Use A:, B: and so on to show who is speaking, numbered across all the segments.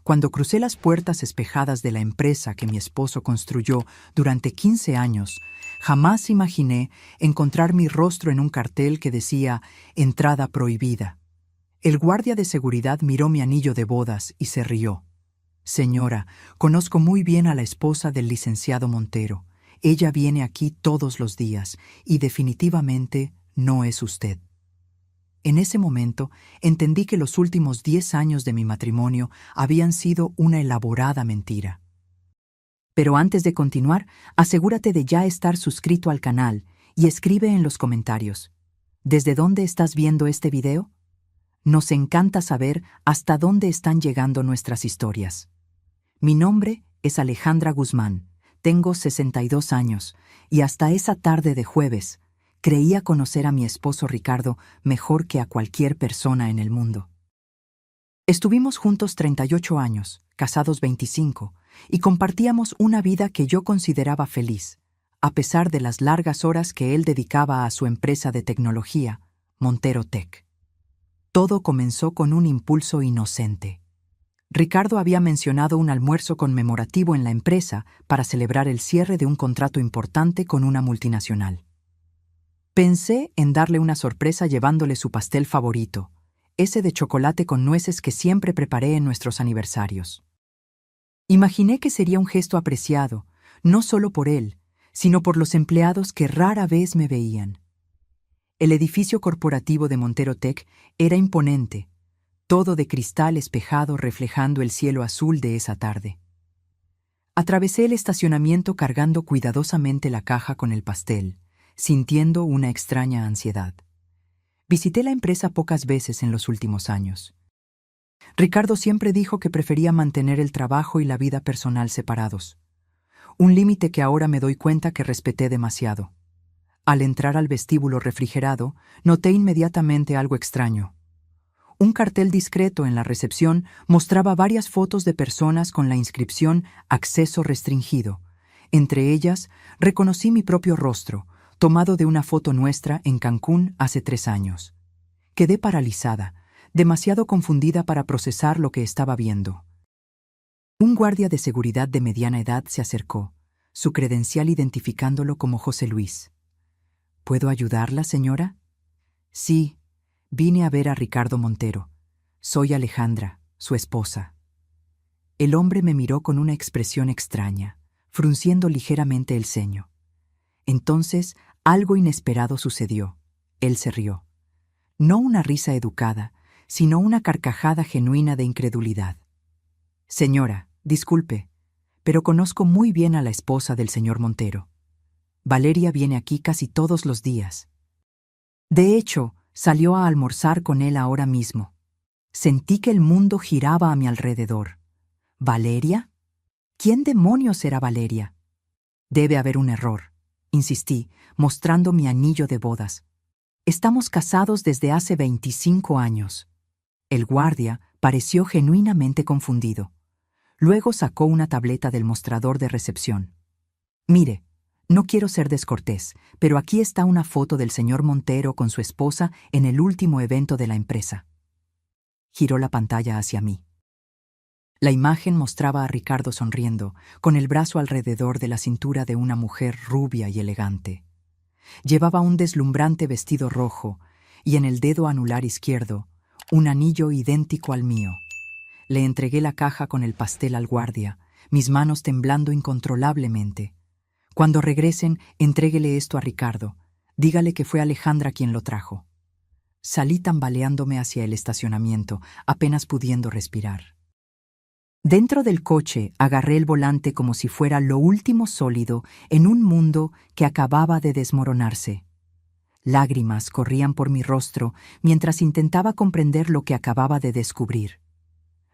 A: Cuando crucé las puertas espejadas de la empresa que mi esposo construyó durante 15 años, jamás imaginé encontrar mi rostro en un cartel que decía «Entrada prohibida». El guardia de seguridad miró mi anillo de bodas y se rió. «Señora, conozco muy bien a la esposa del licenciado Montero. Ella viene aquí todos los días y definitivamente no es usted». En ese momento entendí que los últimos 10 años de mi matrimonio habían sido una elaborada mentira. Pero antes de continuar, asegúrate de ya estar suscrito al canal y escribe en los comentarios: ¿desde dónde estás viendo este video? Nos encanta saber hasta dónde están llegando nuestras historias. Mi nombre es Alejandra Guzmán, tengo 62 años y hasta esa tarde de jueves creía conocer a mi esposo Ricardo mejor que a cualquier persona en el mundo. Estuvimos juntos 38 años, casados 25, y compartíamos una vida que yo consideraba feliz, a pesar de las largas horas que él dedicaba a su empresa de tecnología, Montero Tech. Todo comenzó con un impulso inocente. Ricardo había mencionado un almuerzo conmemorativo en la empresa para celebrar el cierre de un contrato importante con una multinacional. Pensé en darle una sorpresa llevándole su pastel favorito, ese de chocolate con nueces que siempre preparé en nuestros aniversarios. Imaginé que sería un gesto apreciado, no solo por él, sino por los empleados que rara vez me veían. El edificio corporativo de Montero Tech era imponente, todo de cristal espejado reflejando el cielo azul de esa tarde. Atravesé el estacionamiento cargando cuidadosamente la caja con el pastel, sintiendo una extraña ansiedad. Visité la empresa pocas veces en los últimos años. Ricardo siempre dijo que prefería mantener el trabajo y la vida personal separados, un límite que ahora me doy cuenta que respeté demasiado. Al entrar al vestíbulo refrigerado, noté inmediatamente algo extraño. Un cartel discreto en la recepción mostraba varias fotos de personas con la inscripción «Acceso restringido». Entre ellas, reconocí mi propio rostro, tomado de una foto nuestra en Cancún hace 3 años. Quedé paralizada, demasiado confundida para procesar lo que estaba viendo. Un guardia de seguridad de mediana edad se acercó, su credencial identificándolo como José Luis. ¿Puedo ayudarla, señora? Sí, vine a ver a Ricardo Montero. Soy Alejandra, su esposa. El hombre me miró con una expresión extraña, frunciendo ligeramente el ceño. Entonces, algo inesperado sucedió. Él se rió. No una risa educada, sino una carcajada genuina de incredulidad. Señora, disculpe, pero conozco muy bien a la esposa del señor Montero. Valeria viene aquí casi todos los días. De hecho, salió a almorzar con él ahora mismo. Sentí que el mundo giraba a mi alrededor. ¿Valeria? ¿Quién demonios era Valeria? Debe haber un error, insistí, mostrando mi anillo de bodas. Estamos casados desde hace 25 años. El guardia pareció genuinamente confundido. Luego sacó una tableta del mostrador de recepción. Mire, no quiero ser descortés, pero aquí está una foto del señor Montero con su esposa en el último evento de la empresa. Giró la pantalla hacia mí. La imagen mostraba a Ricardo sonriendo, con el brazo alrededor de la cintura de una mujer rubia y elegante. Llevaba un deslumbrante vestido rojo y en el dedo anular izquierdo un anillo idéntico al mío. Le entregué la caja con el pastel al guardia, mis manos temblando incontrolablemente. Cuando regresen, entréguele esto a Ricardo. Dígale que fue Alejandra quien lo trajo. Salí tambaleándome hacia el estacionamiento, apenas pudiendo respirar. Dentro del coche agarré el volante como si fuera lo último sólido en un mundo que acababa de desmoronarse. Lágrimas corrían por mi rostro mientras intentaba comprender lo que acababa de descubrir.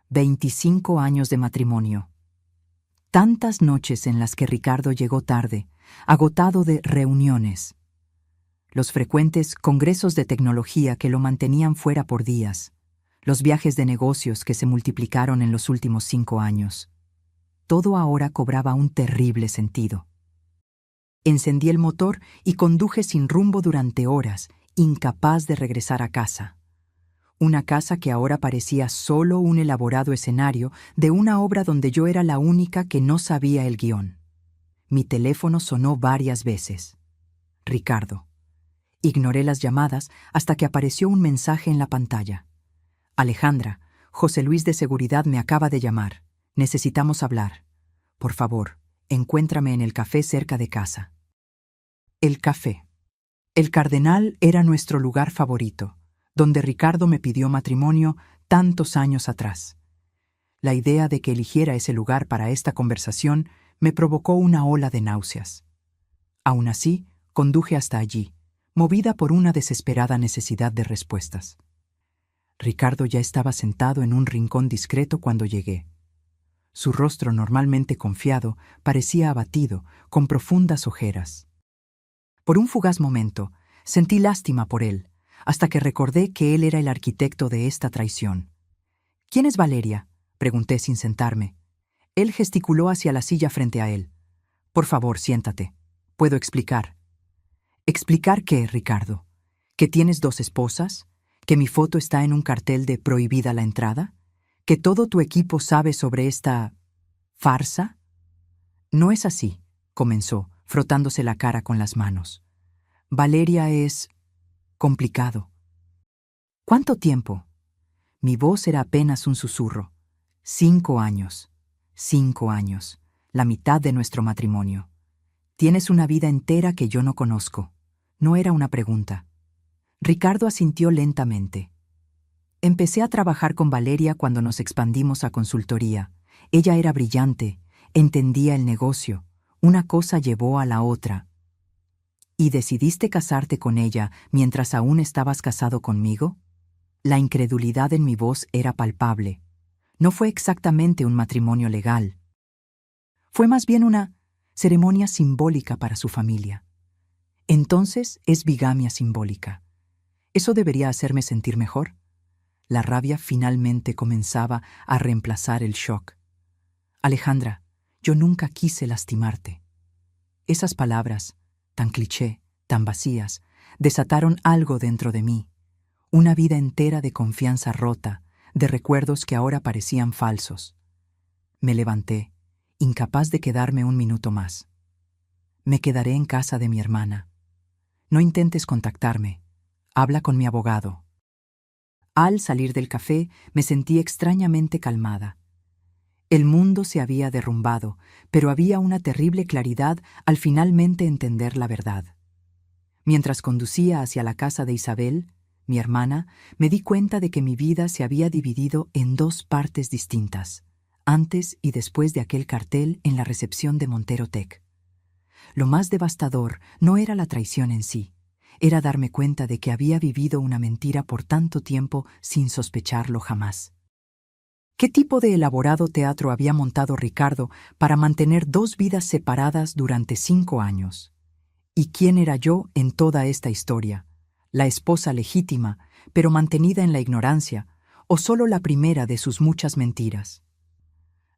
A: 25 años de matrimonio. Tantas noches en las que Ricardo llegó tarde, agotado de reuniones. Los frecuentes congresos de tecnología que lo mantenían fuera por días. Los viajes de negocios que se multiplicaron en los últimos 5 años. Todo ahora cobraba un terrible sentido. Encendí el motor y conduje sin rumbo durante horas, incapaz de regresar a casa. Una casa que ahora parecía solo un elaborado escenario de una obra donde yo era la única que no sabía el guión. Mi teléfono sonó varias veces. Ricardo. Ignoré las llamadas hasta que apareció un mensaje en la pantalla. Alejandra, José Luis de Seguridad me acaba de llamar. Necesitamos hablar. Por favor, encuéntrame en el café cerca de casa. El café. El Cardenal era nuestro lugar favorito, donde Ricardo me pidió matrimonio tantos años atrás. La idea de que eligiera ese lugar para esta conversación me provocó una ola de náuseas. Aún así, conduje hasta allí, movida por una desesperada necesidad de respuestas. Ricardo ya estaba sentado en un rincón discreto cuando llegué. Su rostro, normalmente confiado, parecía abatido, con profundas ojeras. Por un fugaz momento, sentí lástima por él, hasta que recordé que él era el arquitecto de esta traición. «¿Quién es Valeria?», pregunté sin sentarme. Él gesticuló hacia la silla frente a él. «Por favor, siéntate. Puedo explicar». «¿Explicar qué, Ricardo? ¿Que tienes 2 esposas? ¿Que mi foto está en un cartel de prohibida la entrada? ¿Que todo tu equipo sabe sobre esta farsa?» «No es así», comenzó, frotándose la cara con las manos. «Valeria es complicado». «¿Cuánto tiempo?» Mi voz era apenas un susurro. 5 años. 5 años. La mitad de nuestro matrimonio. Tienes una vida entera que yo no conozco. No era una pregunta. Ricardo asintió lentamente. Empecé a trabajar con Valeria cuando nos expandimos a consultoría. Ella era brillante, entendía el negocio. Una cosa llevó a la otra. ¿Y decidiste casarte con ella mientras aún estabas casado conmigo? La incredulidad en mi voz era palpable. No fue exactamente un matrimonio legal. Fue más bien una ceremonia simbólica para su familia. Entonces es bigamia simbólica. ¿Eso debería hacerme sentir mejor? La rabia finalmente comenzaba a reemplazar el shock. Alejandra, yo nunca quise lastimarte. Esas palabras, tan cliché, tan vacías, desataron algo dentro de mí. Una vida entera de confianza rota, de recuerdos que ahora parecían falsos. Me levanté, incapaz de quedarme un minuto más. Me quedaré en casa de mi hermana. No intentes contactarme. Habla con mi abogado. Al salir del café, me sentí extrañamente calmada. El mundo se había derrumbado, pero había una terrible claridad al finalmente entender la verdad. Mientras conducía hacia la casa de Isabel, mi hermana, me di cuenta de que mi vida se había dividido en 2 partes distintas, antes y después de aquel cartel en la recepción de Montero Tech. Lo más devastador no era la traición en sí, era darme cuenta de que había vivido una mentira por tanto tiempo sin sospecharlo jamás. ¿Qué tipo de elaborado teatro había montado Ricardo para mantener 2 vidas separadas durante 5 años? ¿Y quién era yo en toda esta historia? ¿La esposa legítima, pero mantenida en la ignorancia, o solo la primera de sus muchas mentiras?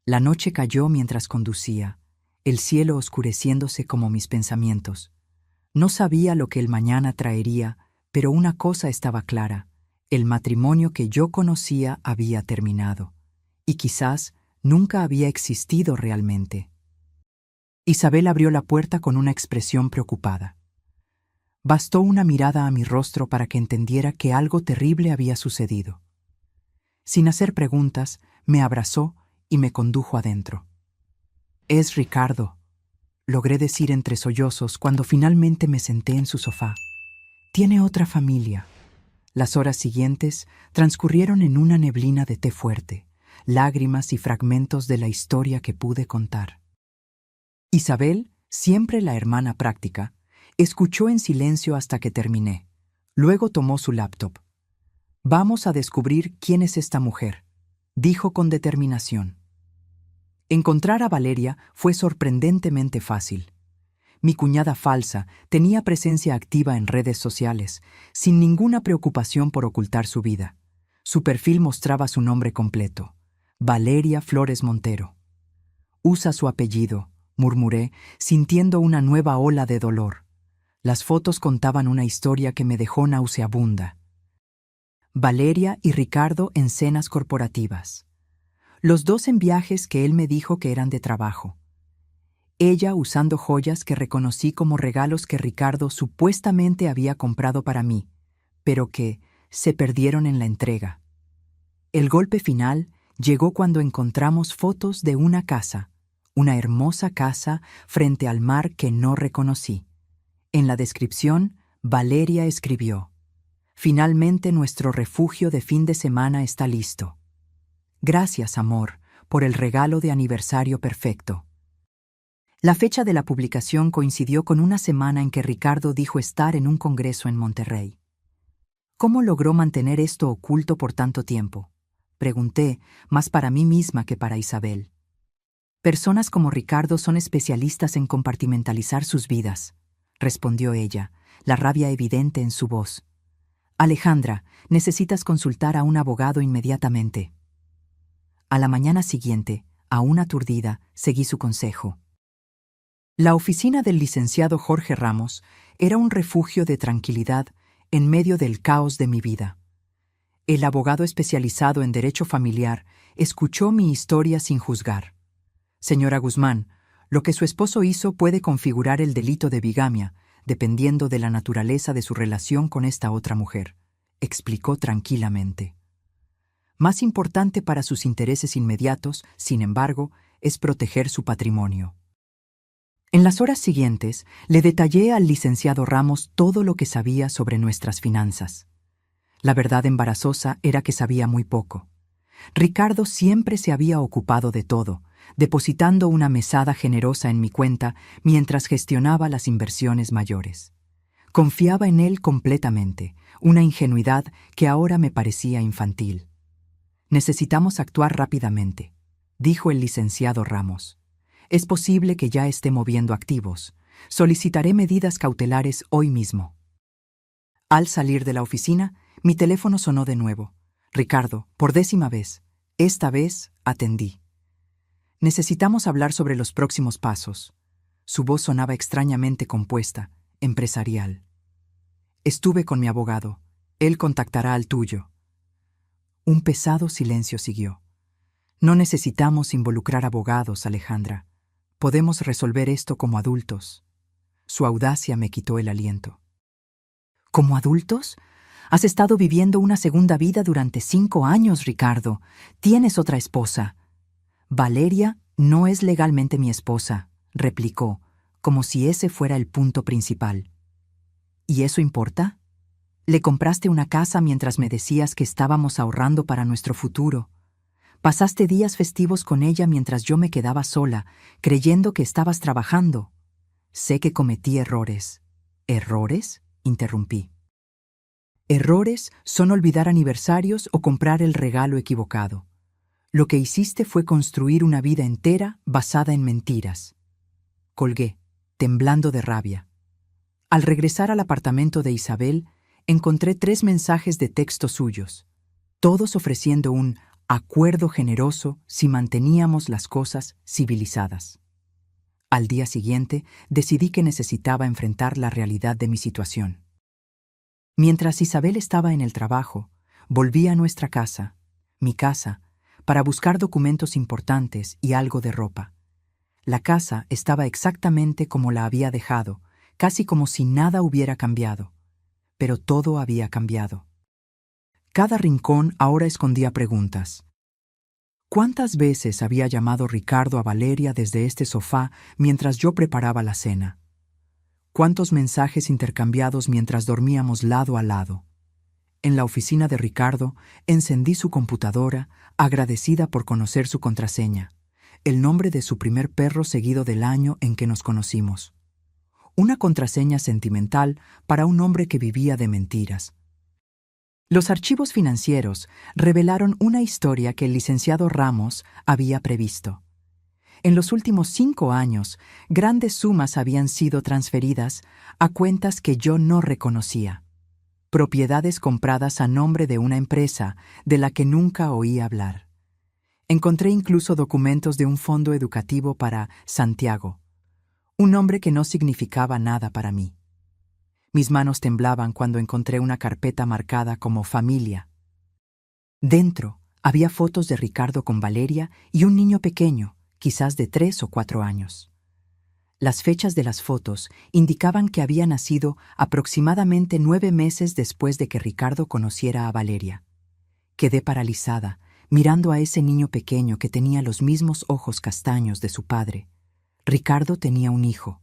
A: La noche cayó mientras conducía, el cielo oscureciéndose como mis pensamientos. No sabía lo que el mañana traería, pero una cosa estaba clara: el matrimonio que yo conocía había terminado, y quizás nunca había existido realmente. Isabel abrió la puerta con una expresión preocupada. Bastó una mirada a mi rostro para que entendiera que algo terrible había sucedido. Sin hacer preguntas, me abrazó y me condujo adentro. «Es Ricardo», logré decir entre sollozos cuando finalmente me senté en su sofá. «Tiene otra familia». Las horas siguientes transcurrieron en una neblina de té fuerte, lágrimas y fragmentos de la historia que pude contar. Isabel, siempre la hermana práctica, escuchó en silencio hasta que terminé. Luego tomó su laptop. «Vamos a descubrir quién es esta mujer», dijo con determinación. Encontrar a Valeria fue sorprendentemente fácil. Mi cuñada falsa tenía presencia activa en redes sociales, sin ninguna preocupación por ocultar su vida. Su perfil mostraba su nombre completo: Valeria Flores Montero. «Usa su apellido», murmuré, sintiendo una nueva ola de dolor. Las fotos contaban una historia que me dejó nauseabunda. Valeria y Ricardo en cenas corporativas. Los dos en viajes que él me dijo que eran de trabajo. Ella usando joyas que reconocí como regalos que Ricardo supuestamente había comprado para mí, pero que se perdieron en la entrega. El golpe final llegó cuando encontramos fotos de una casa, una hermosa casa frente al mar que no reconocí. En la descripción, Valeria escribió: «Finalmente nuestro refugio de fin de semana está listo. Gracias, amor, por el regalo de aniversario perfecto». La fecha de la publicación coincidió con una semana en que Ricardo dijo estar en un congreso en Monterrey. ¿Cómo logró mantener esto oculto por tanto tiempo?, pregunté, más para mí misma que para Isabel. Personas como Ricardo son especialistas en compartimentalizar sus vidas, respondió ella, la rabia evidente en su voz. Alejandra, necesitas consultar a un abogado inmediatamente. A la mañana siguiente, aún aturdida, seguí su consejo. La oficina del licenciado Jorge Ramos era un refugio de tranquilidad en medio del caos de mi vida. El abogado especializado en derecho familiar escuchó mi historia sin juzgar. Señora Guzmán, lo que su esposo hizo puede configurar el delito de bigamia, dependiendo de la naturaleza de su relación con esta otra mujer, explicó tranquilamente. Más importante para sus intereses inmediatos, sin embargo, es proteger su patrimonio. En las horas siguientes, le detallé al licenciado Ramos todo lo que sabía sobre nuestras finanzas. La verdad embarazosa era que sabía muy poco. Ricardo siempre se había ocupado de todo, depositando una mesada generosa en mi cuenta mientras gestionaba las inversiones mayores. Confiaba en él completamente, una ingenuidad que ahora me parecía infantil. «Necesitamos actuar rápidamente», dijo el licenciado Ramos. «Es posible que ya esté moviendo activos. Solicitaré medidas cautelares hoy mismo». Al salir de la oficina, mi teléfono sonó de nuevo. «Ricardo, por 10ª vez. Esta vez atendí. Necesitamos hablar sobre los próximos pasos». Su voz sonaba extrañamente compuesta, empresarial. «Estuve con mi abogado. Él contactará al tuyo». Un pesado silencio siguió. «No necesitamos involucrar abogados, Alejandra. Podemos resolver esto como adultos». Su audacia me quitó el aliento. «¿Como adultos? Has estado viviendo una segunda vida durante 5 años, Ricardo. Tienes otra esposa». «Valeria no es legalmente mi esposa», replicó, como si ese fuera el punto principal. «¿Y eso importa? Le compraste una casa mientras me decías que estábamos ahorrando para nuestro futuro. Pasaste días festivos con ella mientras yo me quedaba sola, creyendo que estabas trabajando. Sé que cometí errores». «¿Errores?», interrumpí. «Errores son olvidar aniversarios o comprar el regalo equivocado. Lo que hiciste fue construir una vida entera basada en mentiras». Colgué, temblando de rabia. Al regresar al apartamento de Isabel, encontré 3 mensajes de texto suyos, todos ofreciendo un acuerdo generoso si manteníamos las cosas civilizadas. Al día siguiente, decidí que necesitaba enfrentar la realidad de mi situación. Mientras Isabel estaba en el trabajo, volví a nuestra casa, mi casa, para buscar documentos importantes y algo de ropa. La casa estaba exactamente como la había dejado, casi como si nada hubiera cambiado. Pero todo había cambiado. Cada rincón ahora escondía preguntas. ¿Cuántas veces había llamado Ricardo a Valeria desde este sofá mientras yo preparaba la cena? ¿Cuántos mensajes intercambiados mientras dormíamos lado a lado? En la oficina de Ricardo, encendí su computadora, agradecida por conocer su contraseña, el nombre de su primer perro seguido del año en que nos conocimos. Una contraseña sentimental para un hombre que vivía de mentiras. Los archivos financieros revelaron una historia que el licenciado Ramos había previsto. En los últimos 5 años, grandes sumas habían sido transferidas a cuentas que yo no reconocía. Propiedades compradas a nombre de una empresa de la que nunca oí hablar. Encontré incluso documentos de un fondo educativo para Santiago, un nombre que no significaba nada para mí. Mis manos temblaban cuando encontré una carpeta marcada como familia. Dentro había fotos de Ricardo con Valeria y un niño pequeño, quizás de 3 o 4 años. Las fechas de las fotos indicaban que había nacido aproximadamente 9 meses después de que Ricardo conociera a Valeria. Quedé paralizada, mirando a ese niño pequeño que tenía los mismos ojos castaños de su padre. Ricardo tenía un hijo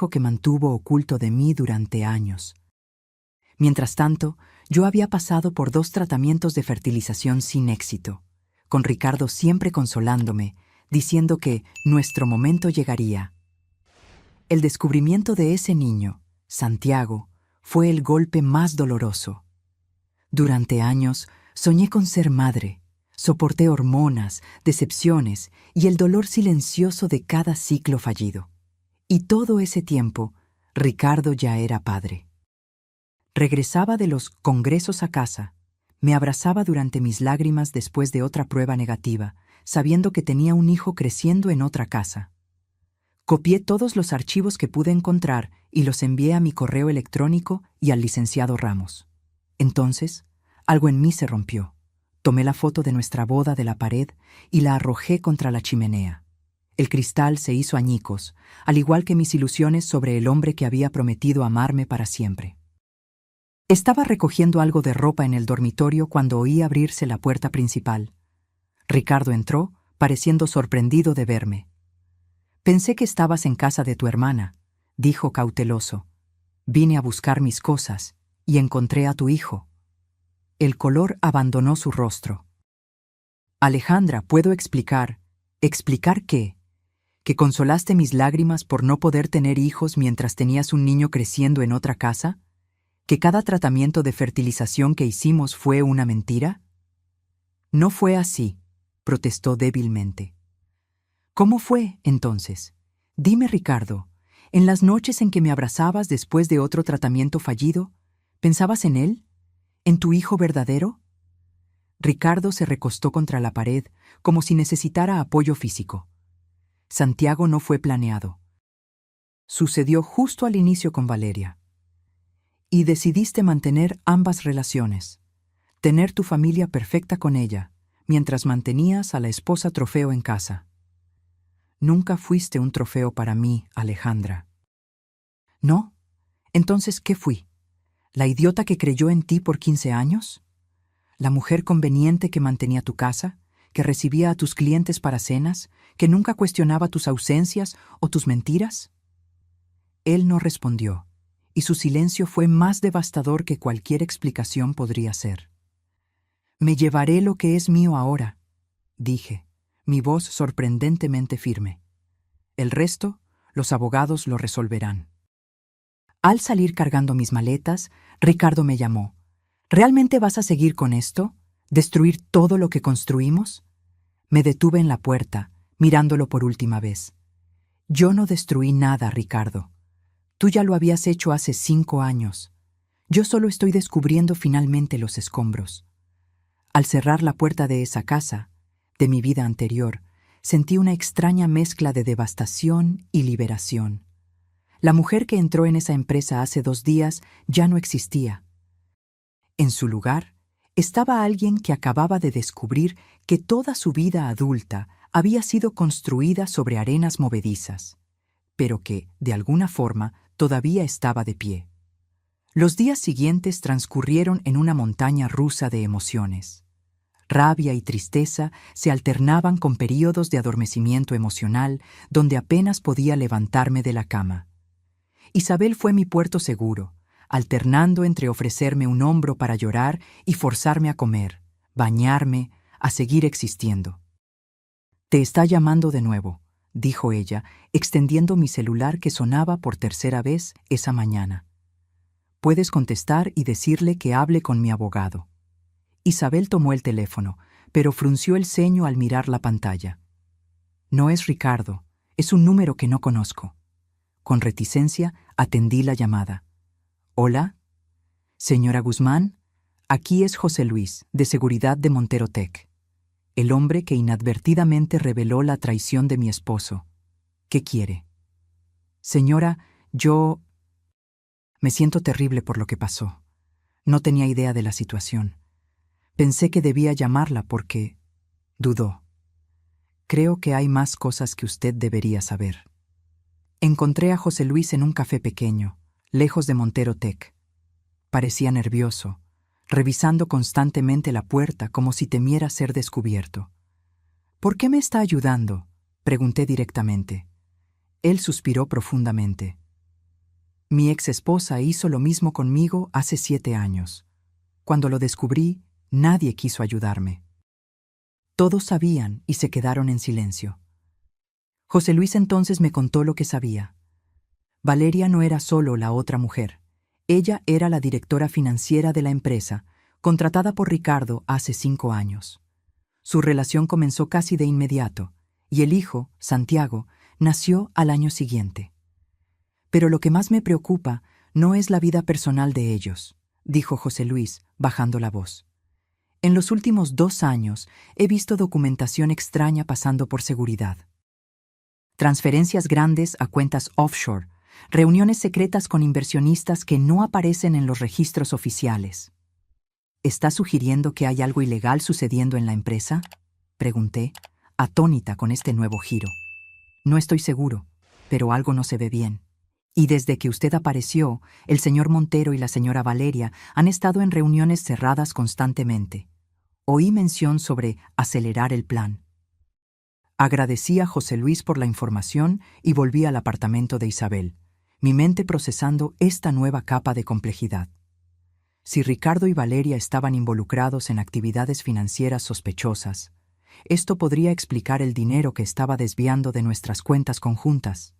A: que mantuvo oculto de mí durante años. Mientras tanto, yo había pasado por 2 tratamientos de fertilización sin éxito, con Ricardo siempre consolándome, diciendo que nuestro momento llegaría. El descubrimiento de ese niño, Santiago, fue el golpe más doloroso. Durante años soñé con ser madre, soporté hormonas, decepciones y el dolor silencioso de cada ciclo fallido. Y todo ese tiempo, Ricardo ya era padre. Regresaba de los congresos a casa, me abrazaba durante mis lágrimas después de otra prueba negativa, sabiendo que tenía un hijo creciendo en otra casa. Copié todos los archivos que pude encontrar y los envié a mi correo electrónico y al licenciado Ramos. Entonces, algo en mí se rompió. Tomé la foto de nuestra boda de la pared y la arrojé contra la chimenea. El cristal se hizo añicos, al igual que mis ilusiones sobre el hombre que había prometido amarme para siempre. Estaba recogiendo algo de ropa en el dormitorio cuando oí abrirse la puerta principal. Ricardo entró, pareciendo sorprendido de verme. «Pensé que estabas en casa de tu hermana», dijo cauteloso. «Vine a buscar mis cosas y encontré a tu hijo». El color abandonó su rostro. «Alejandra, ¿puedo explicar? ¿Explicar qué? ¿Que consolaste mis lágrimas por no poder tener hijos mientras tenías un niño creciendo en otra casa? ¿Que cada tratamiento de fertilización que hicimos fue una mentira?» «No fue así», protestó débilmente. «¿Cómo fue, entonces? Dime, Ricardo, en las noches en que me abrazabas después de otro tratamiento fallido, ¿pensabas en él? ¿En tu hijo verdadero?» Ricardo se recostó contra la pared, como si necesitara apoyo físico. «Santiago no fue planeado. Sucedió justo al inicio con Valeria. Y decidiste mantener ambas relaciones, tener tu familia perfecta con ella, mientras mantenías a la esposa trofeo en casa. Nunca fuiste un trofeo para mí, Alejandra». «¿No? Entonces, ¿qué fui? ¿La idiota que creyó en ti por 15 años? ¿La mujer conveniente que mantenía tu casa, que recibía a tus clientes para cenas, que nunca cuestionaba tus ausencias o tus mentiras?» Él no respondió, y su silencio fue más devastador que cualquier explicación podría ser. «Me llevaré lo que es mío ahora», dije, mi voz sorprendentemente firme. «El resto, los abogados lo resolverán». Al salir cargando mis maletas, Ricardo me llamó. «¿Realmente vas a seguir con esto? ¿Destruir todo lo que construimos?» Me detuve en la puerta, mirándolo por última vez. «Yo no destruí nada, Ricardo. Tú ya lo habías hecho hace 5 años. Yo solo estoy descubriendo finalmente los escombros». Al cerrar la puerta de esa casa, de mi vida anterior, sentí una extraña mezcla de devastación y liberación. La mujer que entró en esa empresa hace 2 días ya no existía. En su lugar, estaba alguien que acababa de descubrir que toda su vida adulta había sido construida sobre arenas movedizas, pero que, de alguna forma, todavía estaba de pie. Los días siguientes transcurrieron en una montaña rusa de emociones. Rabia y tristeza se alternaban con períodos de adormecimiento emocional donde apenas podía levantarme de la cama. Isabel fue mi puerto seguro, alternando entre ofrecerme un hombro para llorar y forzarme a comer, bañarme, a seguir existiendo. «Te está llamando de nuevo», dijo ella, extendiendo mi celular que sonaba por 3ª vez esa mañana. «Puedes contestar y decirle que hable con mi abogado». Isabel tomó el teléfono, pero frunció el ceño al mirar la pantalla. «No es Ricardo, es un número que no conozco». Con reticencia atendí la llamada. «¿Hola? Señora Guzmán, aquí es José Luis, de Seguridad de Montero Tech, el hombre que inadvertidamente reveló la traición de mi esposo. ¿Qué quiere?» «Señora, yo me siento terrible por lo que pasó. No tenía idea de la situación. Pensé que debía llamarla porque dudó. Creo que hay más cosas que usted debería saber. Encontré a José Luis en un café pequeño, lejos de Montero Tech. Parecía nervioso, revisando constantemente la puerta como si temiera ser descubierto. ¿Por qué me está ayudando?, pregunté directamente. Él suspiró profundamente. Mi ex esposa hizo lo mismo conmigo hace 7 años. Cuando lo descubrí, nadie quiso ayudarme. Todos sabían y se quedaron en silencio. José Luis entonces me contó lo que sabía. Valeria no era solo la otra mujer. Ella era la directora financiera de la empresa, contratada por Ricardo hace 5 años. Su relación comenzó casi de inmediato, y el hijo, Santiago, nació al año siguiente. Pero lo que más me preocupa no es la vida personal de ellos, dijo José Luis, bajando la voz. En los últimos 2 años he visto documentación extraña pasando por seguridad. Transferencias grandes a cuentas offshore, reuniones secretas con inversionistas que no aparecen en los registros oficiales. ¿Está sugiriendo que hay algo ilegal sucediendo en la empresa?, pregunté, atónita con este nuevo giro. No estoy seguro, pero algo no se ve bien. Y desde que usted apareció, el señor Montero y la señora Valeria han estado en reuniones cerradas constantemente. Oí mención sobre acelerar el plan. Agradecí a José Luis por la información y volví al apartamento de Isabel, mi mente procesando esta nueva capa de complejidad. Si Ricardo y Valeria estaban involucrados en actividades financieras sospechosas, esto podría explicar el dinero que estaba desviando de nuestras cuentas conjuntas.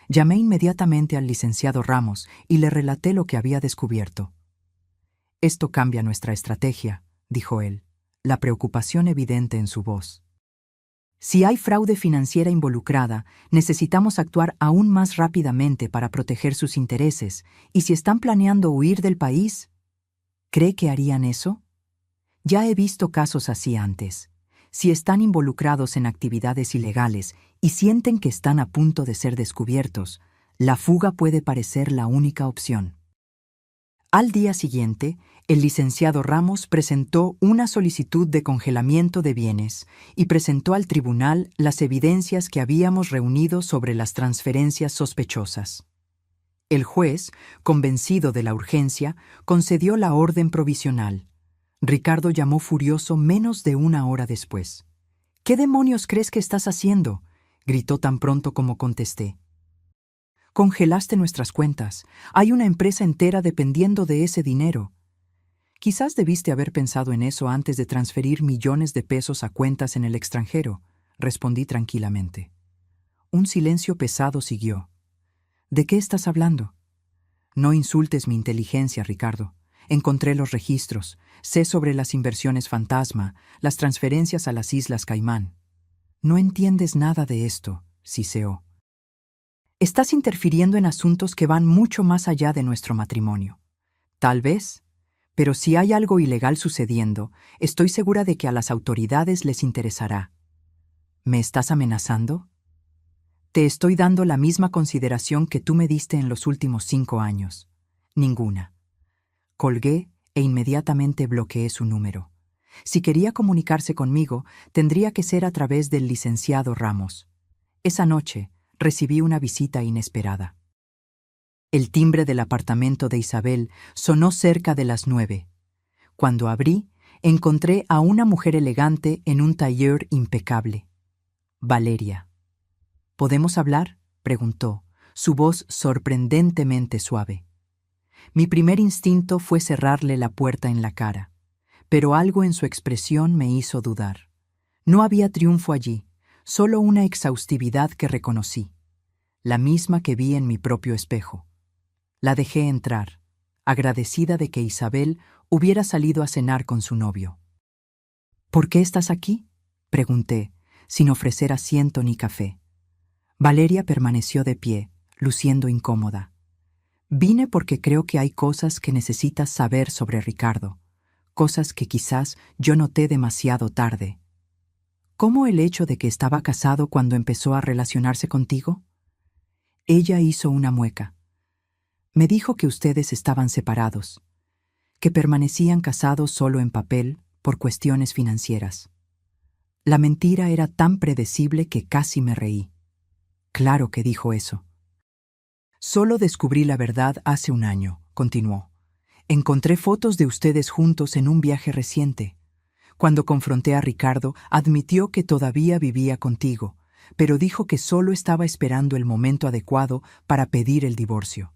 A: Llamé inmediatamente al licenciado Ramos y le relaté lo que había descubierto. «Esto cambia nuestra estrategia», dijo él, la preocupación evidente en su voz. «Si hay fraude financiera involucrada, necesitamos actuar aún más rápidamente para proteger sus intereses, y si están planeando huir del país, ¿cree que harían eso? Ya he visto casos así antes. Si están involucrados en actividades ilegales y sienten que están a punto de ser descubiertos, la fuga puede parecer la única opción». Al día siguiente, el licenciado Ramos presentó una solicitud de congelamiento de bienes y presentó al tribunal las evidencias que habíamos reunido sobre las transferencias sospechosas. El juez, convencido de la urgencia, concedió la orden provisional. Ricardo llamó furioso menos de 1 hora después. «¿Qué demonios crees que estás haciendo?», gritó tan pronto como contesté. «Congelaste nuestras cuentas. Hay una empresa entera dependiendo de ese dinero». «Quizás debiste haber pensado en eso antes de transferir millones de pesos a cuentas en el extranjero», respondí tranquilamente. Un silencio pesado siguió. «¿De qué estás hablando?». «No insultes mi inteligencia, Ricardo. Encontré los registros, sé sobre las inversiones fantasma, las transferencias a las Islas Caimán». «No entiendes nada de esto», siseó. «Estás interfiriendo en asuntos que van mucho más allá de nuestro matrimonio». «Tal vez, pero si hay algo ilegal sucediendo, estoy segura de que a las autoridades les interesará». «¿Me estás amenazando?». «Te estoy dando la misma consideración que tú me diste en los últimos 5 años». «Ninguna». Colgué e inmediatamente bloqueé su número. Si quería comunicarse conmigo, tendría que ser a través del licenciado Ramos. Esa noche recibí una visita inesperada. El timbre del apartamento de Isabel sonó cerca de las 9. Cuando abrí, encontré a una mujer elegante en un tailleur impecable. Valeria. «¿Podemos hablar?», preguntó, su voz sorprendentemente suave. Mi primer instinto fue cerrarle la puerta en la cara, pero algo en su expresión me hizo dudar. No había triunfo allí, solo una exhaustividad que reconocí, la misma que vi en mi propio espejo. La dejé entrar, agradecida de que Isabel hubiera salido a cenar con su novio. «¿Por qué estás aquí?», pregunté, sin ofrecer asiento ni café. Valeria permaneció de pie, luciendo incómoda. «Vine porque creo que hay cosas que necesitas saber sobre Ricardo, cosas que quizás yo noté demasiado tarde». «¿Cómo el hecho de que estaba casado cuando empezó a relacionarse contigo?». Ella hizo una mueca. «Me dijo que ustedes estaban separados, que permanecían casados solo en papel, por cuestiones financieras. La mentira era tan predecible que casi me reí. Claro que dijo eso. Solo descubrí la verdad hace un año, continuó. Encontré fotos de ustedes juntos en un viaje reciente. Cuando confronté a Ricardo, admitió que todavía vivía contigo, pero dijo que solo estaba esperando el momento adecuado para pedir el divorcio.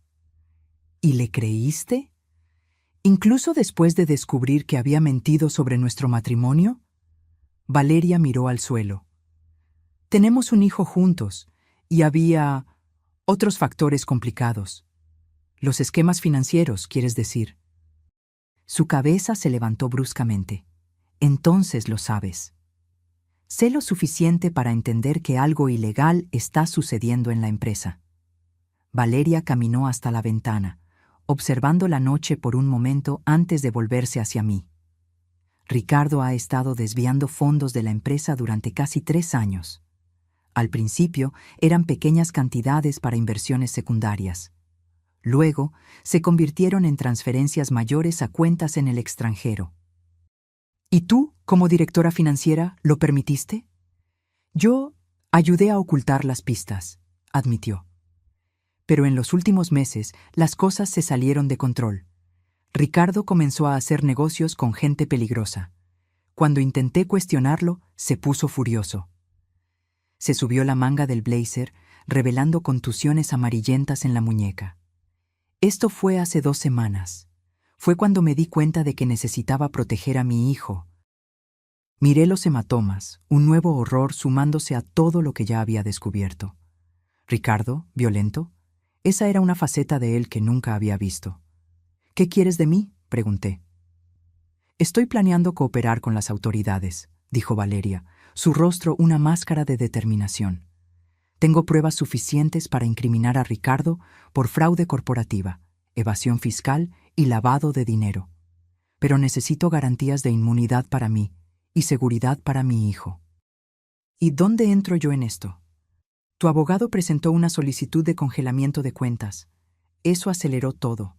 A: ¿Y le creíste? ¿Incluso después de descubrir que había mentido sobre nuestro matrimonio? Valeria miró al suelo. Tenemos un hijo juntos, y había otros factores complicados. Los esquemas financieros, quieres decir. Su cabeza se levantó bruscamente. Entonces lo sabes. Sé lo suficiente para entender que algo ilegal está sucediendo en la empresa. Valeria caminó hasta la ventana, observando la noche por un momento antes de volverse hacia mí. Ricardo ha estado desviando fondos de la empresa durante casi 3 años. Al principio eran pequeñas cantidades para inversiones secundarias. Luego se convirtieron en transferencias mayores a cuentas en el extranjero. ¿Y tú, como directora financiera, lo permitiste? Yo ayudé a ocultar las pistas, admitió. Pero en los últimos meses las cosas se salieron de control. Ricardo comenzó a hacer negocios con gente peligrosa. Cuando intenté cuestionarlo, se puso furioso. Se subió la manga del blazer, revelando contusiones amarillentas en la muñeca. Esto fue hace 2 semanas. Fue cuando me di cuenta de que necesitaba proteger a mi hijo. Miré los hematomas, un nuevo horror sumándose a todo lo que ya había descubierto. Ricardo, violento, esa era una faceta de él que nunca había visto. ¿Qué quieres de mí?, pregunté. Estoy planeando cooperar con las autoridades, dijo Valeria, su rostro una máscara de determinación. Tengo pruebas suficientes para incriminar a Ricardo por fraude corporativa, evasión fiscal y lavado de dinero. Pero necesito garantías de inmunidad para mí y seguridad para mi hijo. ¿Y dónde entro yo en esto? Tu abogado presentó una solicitud de congelamiento de cuentas. Eso aceleró todo.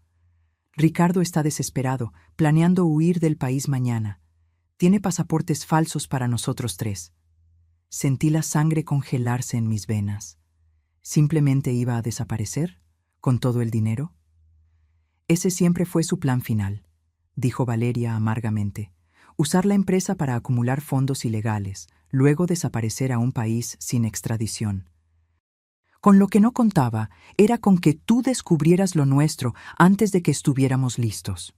A: Ricardo está desesperado, planeando huir del país mañana. Tiene pasaportes falsos para nosotros 3. Sentí la sangre congelarse en mis venas. ¿Simplemente iba a desaparecer, con todo el dinero? Ese siempre fue su plan final, dijo Valeria amargamente. Usar la empresa para acumular fondos ilegales, luego desaparecer a un país sin extradición. Con lo que no contaba era con que tú descubrieras lo nuestro antes de que estuviéramos listos.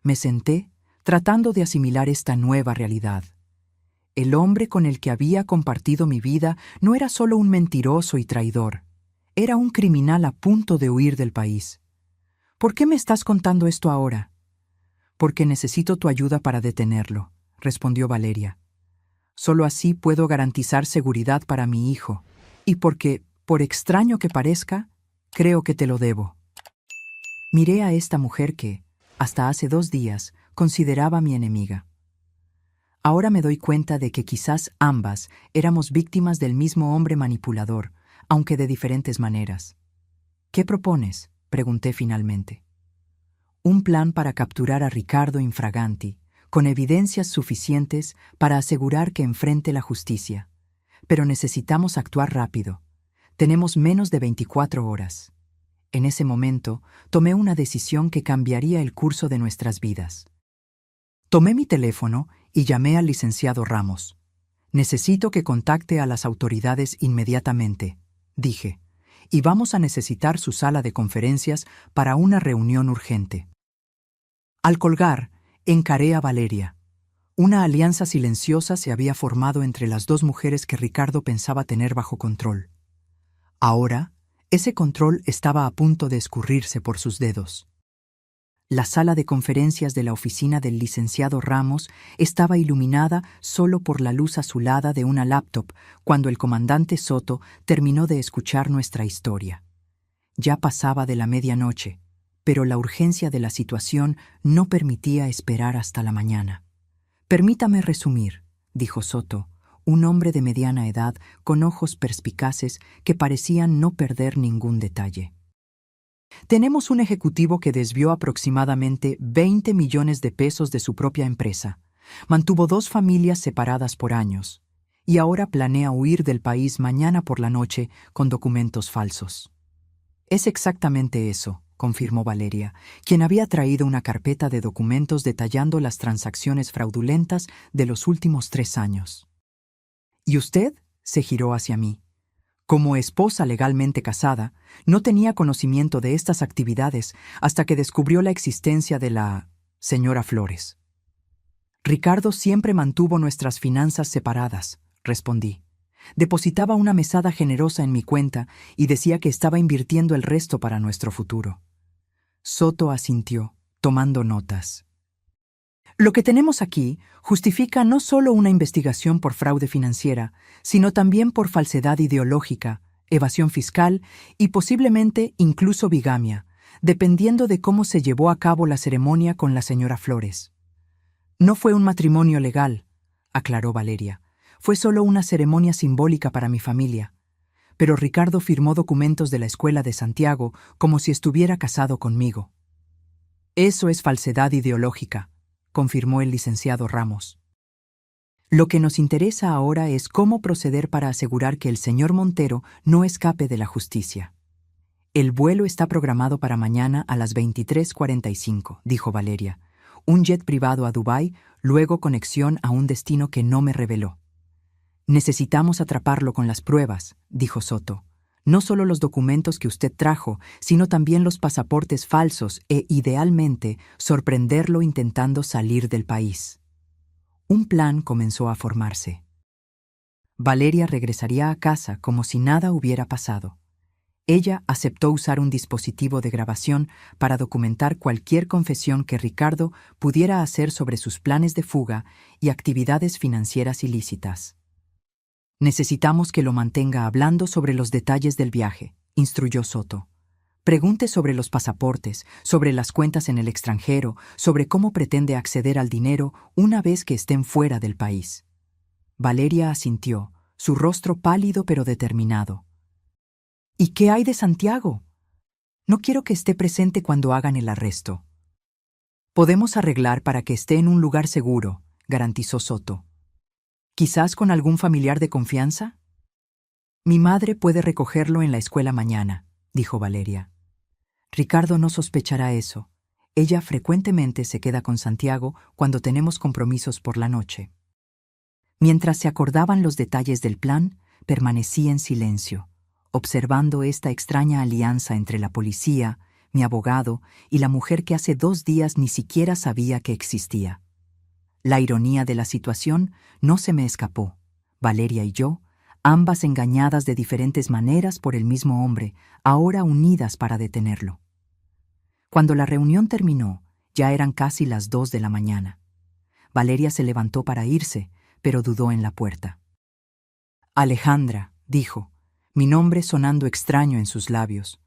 A: Me senté, tratando de asimilar esta nueva realidad. El hombre con el que había compartido mi vida no era solo un mentiroso y traidor, era un criminal a punto de huir del país. ¿Por qué me estás contando esto ahora? Porque necesito tu ayuda para detenerlo, respondió Valeria. Solo así puedo garantizar seguridad para mi hijo, y porque, por extraño que parezca, creo que te lo debo. Miré a esta mujer que, hasta hace 2 días, consideraba mi enemiga. Ahora me doy cuenta de que quizás ambas éramos víctimas del mismo hombre manipulador, aunque de diferentes maneras. ¿Qué propones?, pregunté finalmente. Un plan para capturar a Ricardo Infraganti, con evidencias suficientes para asegurar que enfrente la justicia. Pero necesitamos actuar rápido. Tenemos menos de 24 horas. En ese momento, tomé una decisión que cambiaría el curso de nuestras vidas. Tomé mi teléfono y llamé al licenciado Ramos. Necesito que contacte a las autoridades inmediatamente, dije, y vamos a necesitar su sala de conferencias para una reunión urgente. Al colgar, encaré a Valeria. Una alianza silenciosa se había formado entre las 2 mujeres que Ricardo pensaba tener bajo control. Ahora, ese control estaba a punto de escurrirse por sus dedos. La sala de conferencias de la oficina del licenciado Ramos estaba iluminada solo por la luz azulada de una laptop cuando el comandante Soto terminó de escuchar nuestra historia. Ya pasaba de la medianoche, pero la urgencia de la situación no permitía esperar hasta la mañana. Permítame resumir, dijo Soto, un hombre de mediana edad con ojos perspicaces que parecían no perder ningún detalle. Tenemos un ejecutivo que desvió aproximadamente 20 millones de pesos de su propia empresa, Mantuvo 2 familias separadas por años, y ahora planea huir del país mañana por la noche con documentos falsos. Es exactamente eso, confirmó Valeria, quien había traído una carpeta de documentos detallando las transacciones fraudulentas de los últimos 3 años. ¿Y usted? Se giró hacia mí. Como esposa legalmente casada, no tenía conocimiento de estas actividades hasta que descubrió la existencia de la señora Flores. Ricardo siempre mantuvo nuestras finanzas separadas, respondí. Depositaba una mesada generosa en mi cuenta y decía que estaba invirtiendo el resto para nuestro futuro. Soto asintió, tomando notas. Lo que tenemos aquí justifica no solo una investigación por fraude financiera, sino también por falsedad ideológica, evasión fiscal y posiblemente incluso bigamia, dependiendo de cómo se llevó a cabo la ceremonia con la señora Flores. No fue un matrimonio legal, aclaró Valeria. Fue solo una ceremonia simbólica para mi familia. Pero Ricardo firmó documentos de la Escuela de Santiago como si estuviera casado conmigo. Eso es falsedad ideológica, confirmó el licenciado Ramos. Lo que nos interesa ahora es cómo proceder para asegurar que el señor Montero no escape de la justicia. El vuelo está programado para mañana a las 23:45, dijo Valeria. Un jet privado a Dubái, luego conexión a un destino que no me reveló. Necesitamos atraparlo con las pruebas, dijo Soto. No solo los documentos que usted trajo, sino también los pasaportes falsos e, idealmente, sorprenderlo intentando salir del país. Un plan comenzó a formarse. Valeria regresaría a casa como si nada hubiera pasado. Ella aceptó usar un dispositivo de grabación para documentar cualquier confesión que Ricardo pudiera hacer sobre sus planes de fuga y actividades financieras ilícitas. Necesitamos que lo mantenga hablando sobre los detalles del viaje, instruyó Soto. Pregunte sobre los pasaportes, sobre las cuentas en el extranjero, sobre cómo pretende acceder al dinero una vez que estén fuera del país. Valeria asintió, su rostro pálido pero determinado. ¿Y qué hay de Santiago? No quiero que esté presente cuando hagan el arresto. Podemos arreglar para que esté en un lugar seguro, garantizó Soto. ¿Quizás con algún familiar de confianza? Mi madre puede recogerlo en la escuela mañana, dijo Valeria. Ricardo no sospechará eso. Ella frecuentemente se queda con Santiago cuando tenemos compromisos por la noche. Mientras se acordaban los detalles del plan, permanecí en silencio, observando esta extraña alianza entre la policía, mi abogado y la mujer que hace 2 días ni siquiera sabía que existía. La ironía de la situación no se me escapó. Valeria y yo, ambas engañadas de diferentes maneras por el mismo hombre, ahora unidas para detenerlo. Cuando la reunión terminó, ya eran casi las 2 de la mañana. Valeria se levantó para irse, pero dudó en la puerta. Alejandra, dijo, mi nombre sonando extraño en sus labios.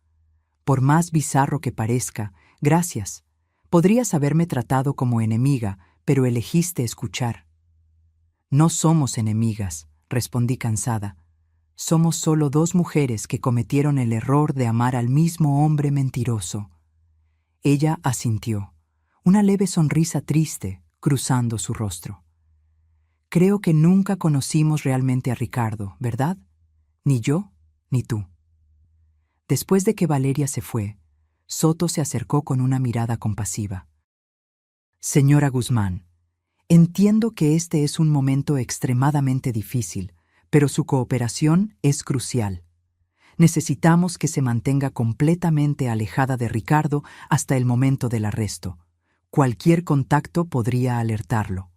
A: Por más bizarro que parezca, gracias. Podrías haberme tratado como enemiga, pero elegiste escuchar. No somos enemigas, respondí cansada. Somos solo 2 mujeres que cometieron el error de amar al mismo hombre mentiroso. Ella asintió, una leve sonrisa triste cruzando su rostro. Creo que nunca conocimos realmente a Ricardo, ¿verdad? Ni yo, ni tú. Después de que Valeria se fue, Soto se acercó con una mirada compasiva. Señora Guzmán, entiendo que este es un momento extremadamente difícil, pero su cooperación es crucial. Necesitamos que se mantenga completamente alejada de Ricardo hasta el momento del arresto. Cualquier contacto podría alertarlo.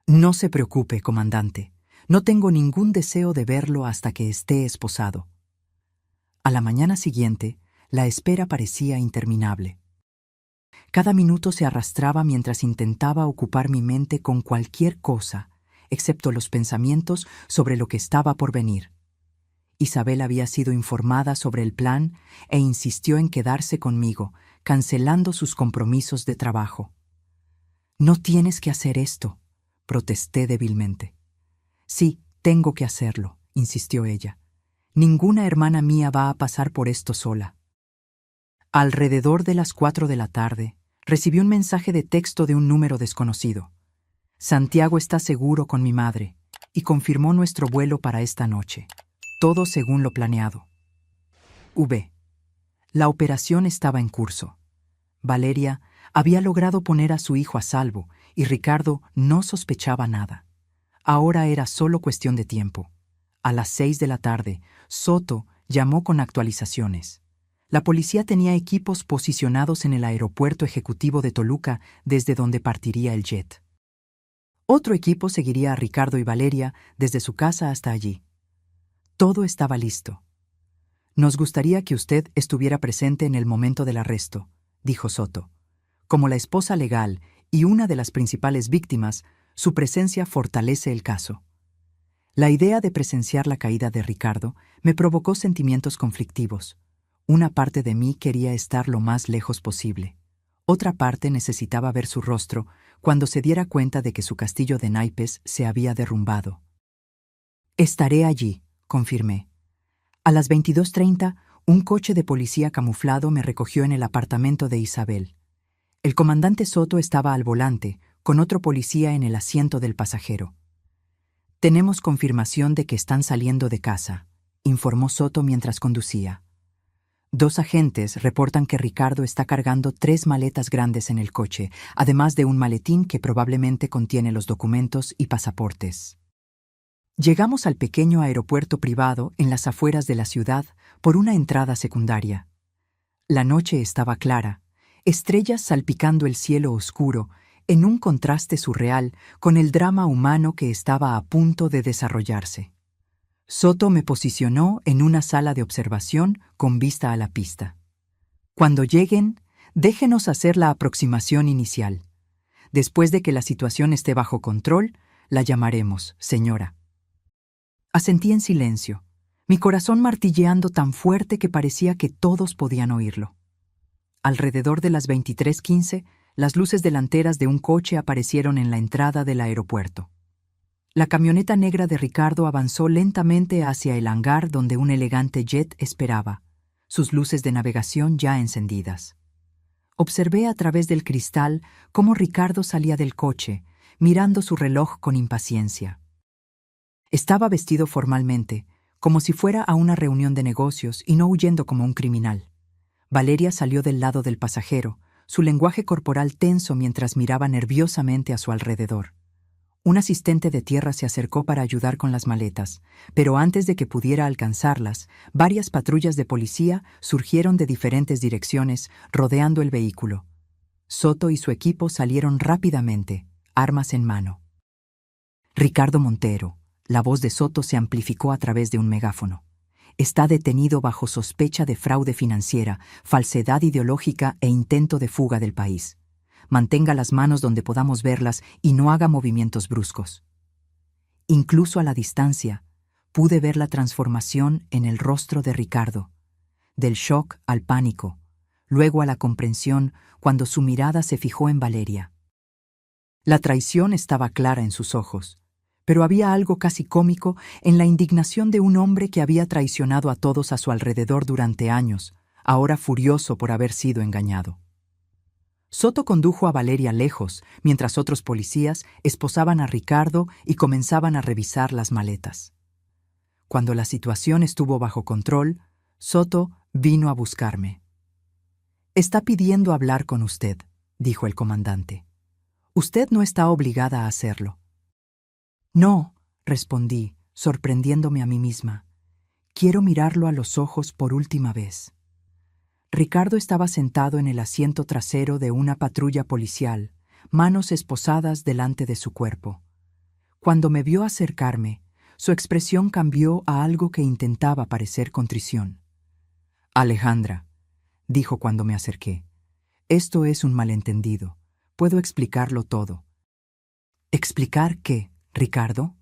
A: No se preocupe, comandante. No tengo ningún deseo de verlo hasta que esté esposado. A la mañana siguiente, la espera parecía interminable. Cada minuto se arrastraba mientras intentaba ocupar mi mente con cualquier cosa, excepto los pensamientos sobre lo que estaba por venir. Isabel había sido informada sobre el plan e insistió en quedarse conmigo, cancelando sus compromisos de trabajo. «No tienes que hacer esto», protesté débilmente. «Sí, tengo que hacerlo», insistió ella. «Ninguna hermana mía va a pasar por esto sola». Alrededor de las 4 de la tarde, recibí un mensaje de texto de un número desconocido. Santiago está seguro con mi madre y confirmó nuestro vuelo para esta noche. Todo según lo planeado. V. La operación estaba en curso. Valeria había logrado poner a su hijo a salvo y Ricardo no sospechaba nada. Ahora era solo cuestión de tiempo. A las 6 de la tarde, Soto llamó con actualizaciones. La policía tenía equipos posicionados en el aeropuerto ejecutivo de Toluca desde donde partiría el jet. Otro equipo seguiría a Ricardo y Valeria desde su casa hasta allí. Todo estaba listo. Nos gustaría que usted estuviera presente en el momento del arresto, dijo Soto. Como la esposa legal y una de las principales víctimas, su presencia fortalece el caso. La idea de presenciar la caída de Ricardo me provocó sentimientos conflictivos. Una parte de mí quería estar lo más lejos posible. Otra parte necesitaba ver su rostro cuando se diera cuenta de que su castillo de naipes se había derrumbado. Estaré allí, confirmé. A las 22:30, un coche de policía camuflado me recogió en el apartamento de Isabel. El comandante Soto estaba al volante, con otro policía en el asiento del pasajero. Tenemos confirmación de que están saliendo de casa, informó Soto mientras conducía. 2 agentes reportan que Ricardo está cargando 3 maletas grandes en el coche, además de un maletín que probablemente contiene los documentos y pasaportes. Llegamos al pequeño aeropuerto privado en las afueras de la ciudad por una entrada secundaria. La noche estaba clara, estrellas salpicando el cielo oscuro, en un contraste surreal con el drama humano que estaba a punto de desarrollarse. Soto me posicionó en una sala de observación con vista a la pista. Cuando lleguen, déjenos hacer la aproximación inicial. Después de que la situación esté bajo control, la llamaremos, señora. Asentí en silencio, mi corazón martilleando tan fuerte que parecía que todos podían oírlo. Alrededor de las 23:15, las luces delanteras de un coche aparecieron en la entrada del aeropuerto. La camioneta negra de Ricardo avanzó lentamente hacia el hangar donde un elegante jet esperaba, sus luces de navegación ya encendidas. Observé a través del cristal cómo Ricardo salía del coche, mirando su reloj con impaciencia. Estaba vestido formalmente, como si fuera a una reunión de negocios y no huyendo como un criminal. Valeria salió del lado del pasajero, su lenguaje corporal tenso mientras miraba nerviosamente a su alrededor. Un asistente de tierra se acercó para ayudar con las maletas, pero antes de que pudiera alcanzarlas, varias patrullas de policía surgieron de diferentes direcciones, rodeando el vehículo. Soto y su equipo salieron rápidamente, armas en mano. Ricardo Montero. La voz de Soto se amplificó a través de un megáfono. Está detenido bajo sospecha de fraude financiera, falsedad ideológica e intento de fuga del país. Mantenga las manos donde podamos verlas y no haga movimientos bruscos. Incluso a la distancia, pude ver la transformación en el rostro de Ricardo, del shock al pánico, luego a la comprensión cuando su mirada se fijó en Valeria. La traición estaba clara en sus ojos, pero había algo casi cómico en la indignación de un hombre que había traicionado a todos a su alrededor durante años, ahora furioso por haber sido engañado. Soto condujo a Valeria lejos, mientras otros policías esposaban a Ricardo y comenzaban a revisar las maletas. Cuando la situación estuvo bajo control, Soto vino a buscarme. «Está pidiendo hablar con usted», dijo el comandante. «Usted no está obligada a hacerlo». «No», respondí, sorprendiéndome a mí misma. «Quiero mirarlo a los ojos por última vez». Ricardo estaba sentado en el asiento trasero de una patrulla policial, manos esposadas delante de su cuerpo. Cuando me vio acercarme, su expresión cambió a algo que intentaba parecer contrición. «Alejandra», dijo cuando me acerqué, «esto es un malentendido. Puedo explicarlo todo». «¿Explicar qué, Ricardo?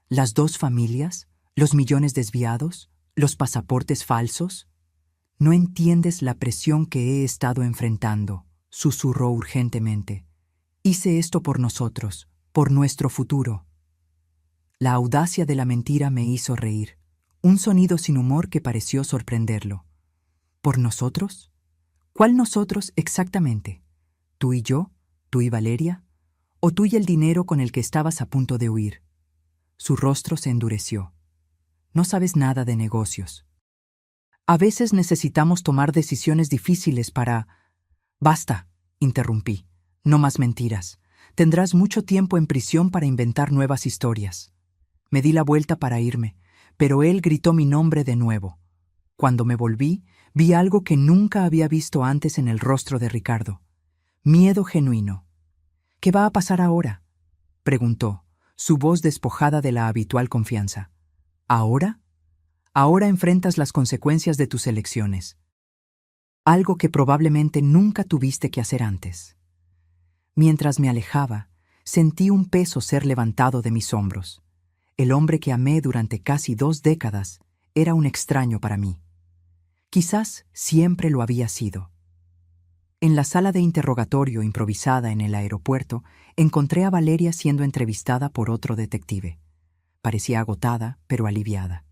A: ¿Las 2 familias? ¿Los millones desviados? ¿Los pasaportes falsos?» «No entiendes la presión que he estado enfrentando», susurró urgentemente. «Hice esto por nosotros, por nuestro futuro». La audacia de la mentira me hizo reír, un sonido sin humor que pareció sorprenderlo. ¿Por nosotros? ¿Cuál nosotros exactamente? ¿Tú y yo? ¿Tú y Valeria? ¿O tú y el dinero con el que estabas a punto de huir? Su rostro se endureció. No sabes nada de negocios. A veces necesitamos tomar decisiones difíciles para... Basta, interrumpí. No más mentiras. Tendrás mucho tiempo en prisión para inventar nuevas historias. Me di la vuelta para irme, pero él gritó mi nombre de nuevo. Cuando me volví, vi algo que nunca había visto antes en el rostro de Ricardo. Miedo genuino. ¿Qué va a pasar ahora?, preguntó, su voz despojada de la habitual confianza. ¿Ahora? Ahora enfrentas las consecuencias de tus elecciones. Algo que probablemente nunca tuviste que hacer antes. Mientras me alejaba, sentí un peso ser levantado de mis hombros. El hombre que amé durante casi 2 décadas era un extraño para mí. Quizás siempre lo había sido. En la sala de interrogatorio improvisada en el aeropuerto, encontré a Valeria siendo entrevistada por otro detective. Parecía agotada, pero aliviada.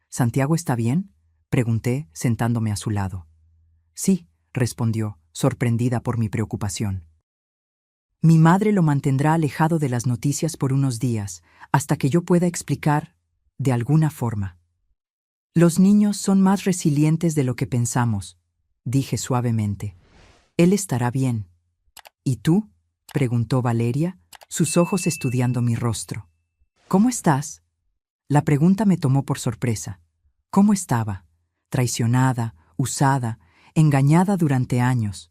A: ¿Santiago está bien?, pregunté, sentándome a su lado. Sí, respondió, sorprendida por mi preocupación. Mi madre lo mantendrá alejado de las noticias por unos días, hasta que yo pueda explicar, de alguna forma. Los niños son más resilientes de lo que pensamos, dije suavemente. Él estará bien. ¿Y tú?, preguntó Valeria, sus ojos estudiando mi rostro. ¿Cómo estás? La pregunta me tomó por sorpresa. ¿Cómo estaba? Traicionada, usada, engañada durante años,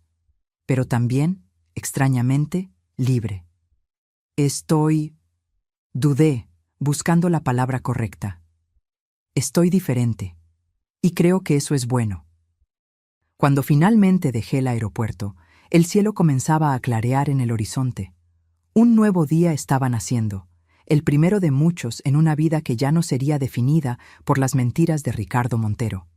A: pero también, extrañamente, libre. Dudé, buscando la palabra correcta. Estoy diferente, y creo que eso es bueno. Cuando finalmente dejé el aeropuerto, el cielo comenzaba a clarear en el horizonte. Un nuevo día estaba naciendo, el primero de muchos en una vida que ya no sería definida por las mentiras de Ricardo Montero.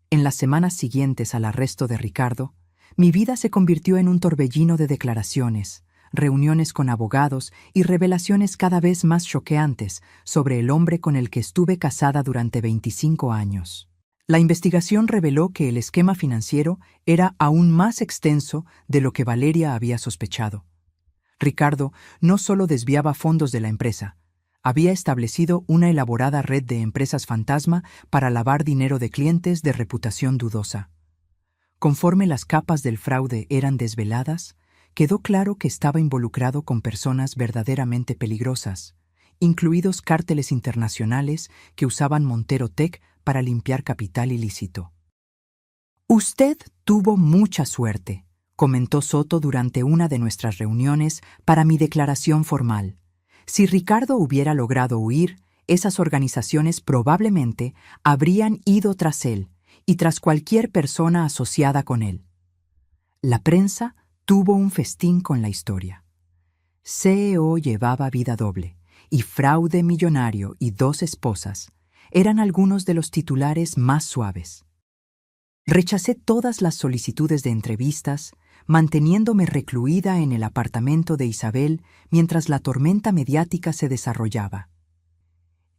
A: En las semanas siguientes al arresto de Ricardo, mi vida se convirtió en un torbellino de declaraciones, reuniones con abogados y revelaciones cada vez más choqueantes sobre el hombre con el que estuve casada durante 25 años. La investigación reveló que el esquema financiero era aún más extenso de lo que Valeria había sospechado. Ricardo no solo desviaba fondos de la empresa, había establecido una elaborada red de empresas fantasma para lavar dinero de clientes de reputación dudosa. Conforme las capas del fraude eran desveladas, quedó claro que estaba involucrado con personas verdaderamente peligrosas, incluidos cárteles internacionales que usaban Montero Tech para limpiar capital ilícito. «Usted tuvo mucha suerte», comentó Soto durante una de nuestras reuniones para mi declaración formal. Si Ricardo hubiera logrado huir, esas organizaciones probablemente habrían ido tras él y tras cualquier persona asociada con él. La prensa tuvo un festín con la historia. CEO llevaba vida doble y fraude millonario y 2 esposas eran algunos de los titulares más suaves. Rechacé todas las solicitudes de entrevistas, manteniéndome recluida en el apartamento de Isabel mientras la tormenta mediática se desarrollaba.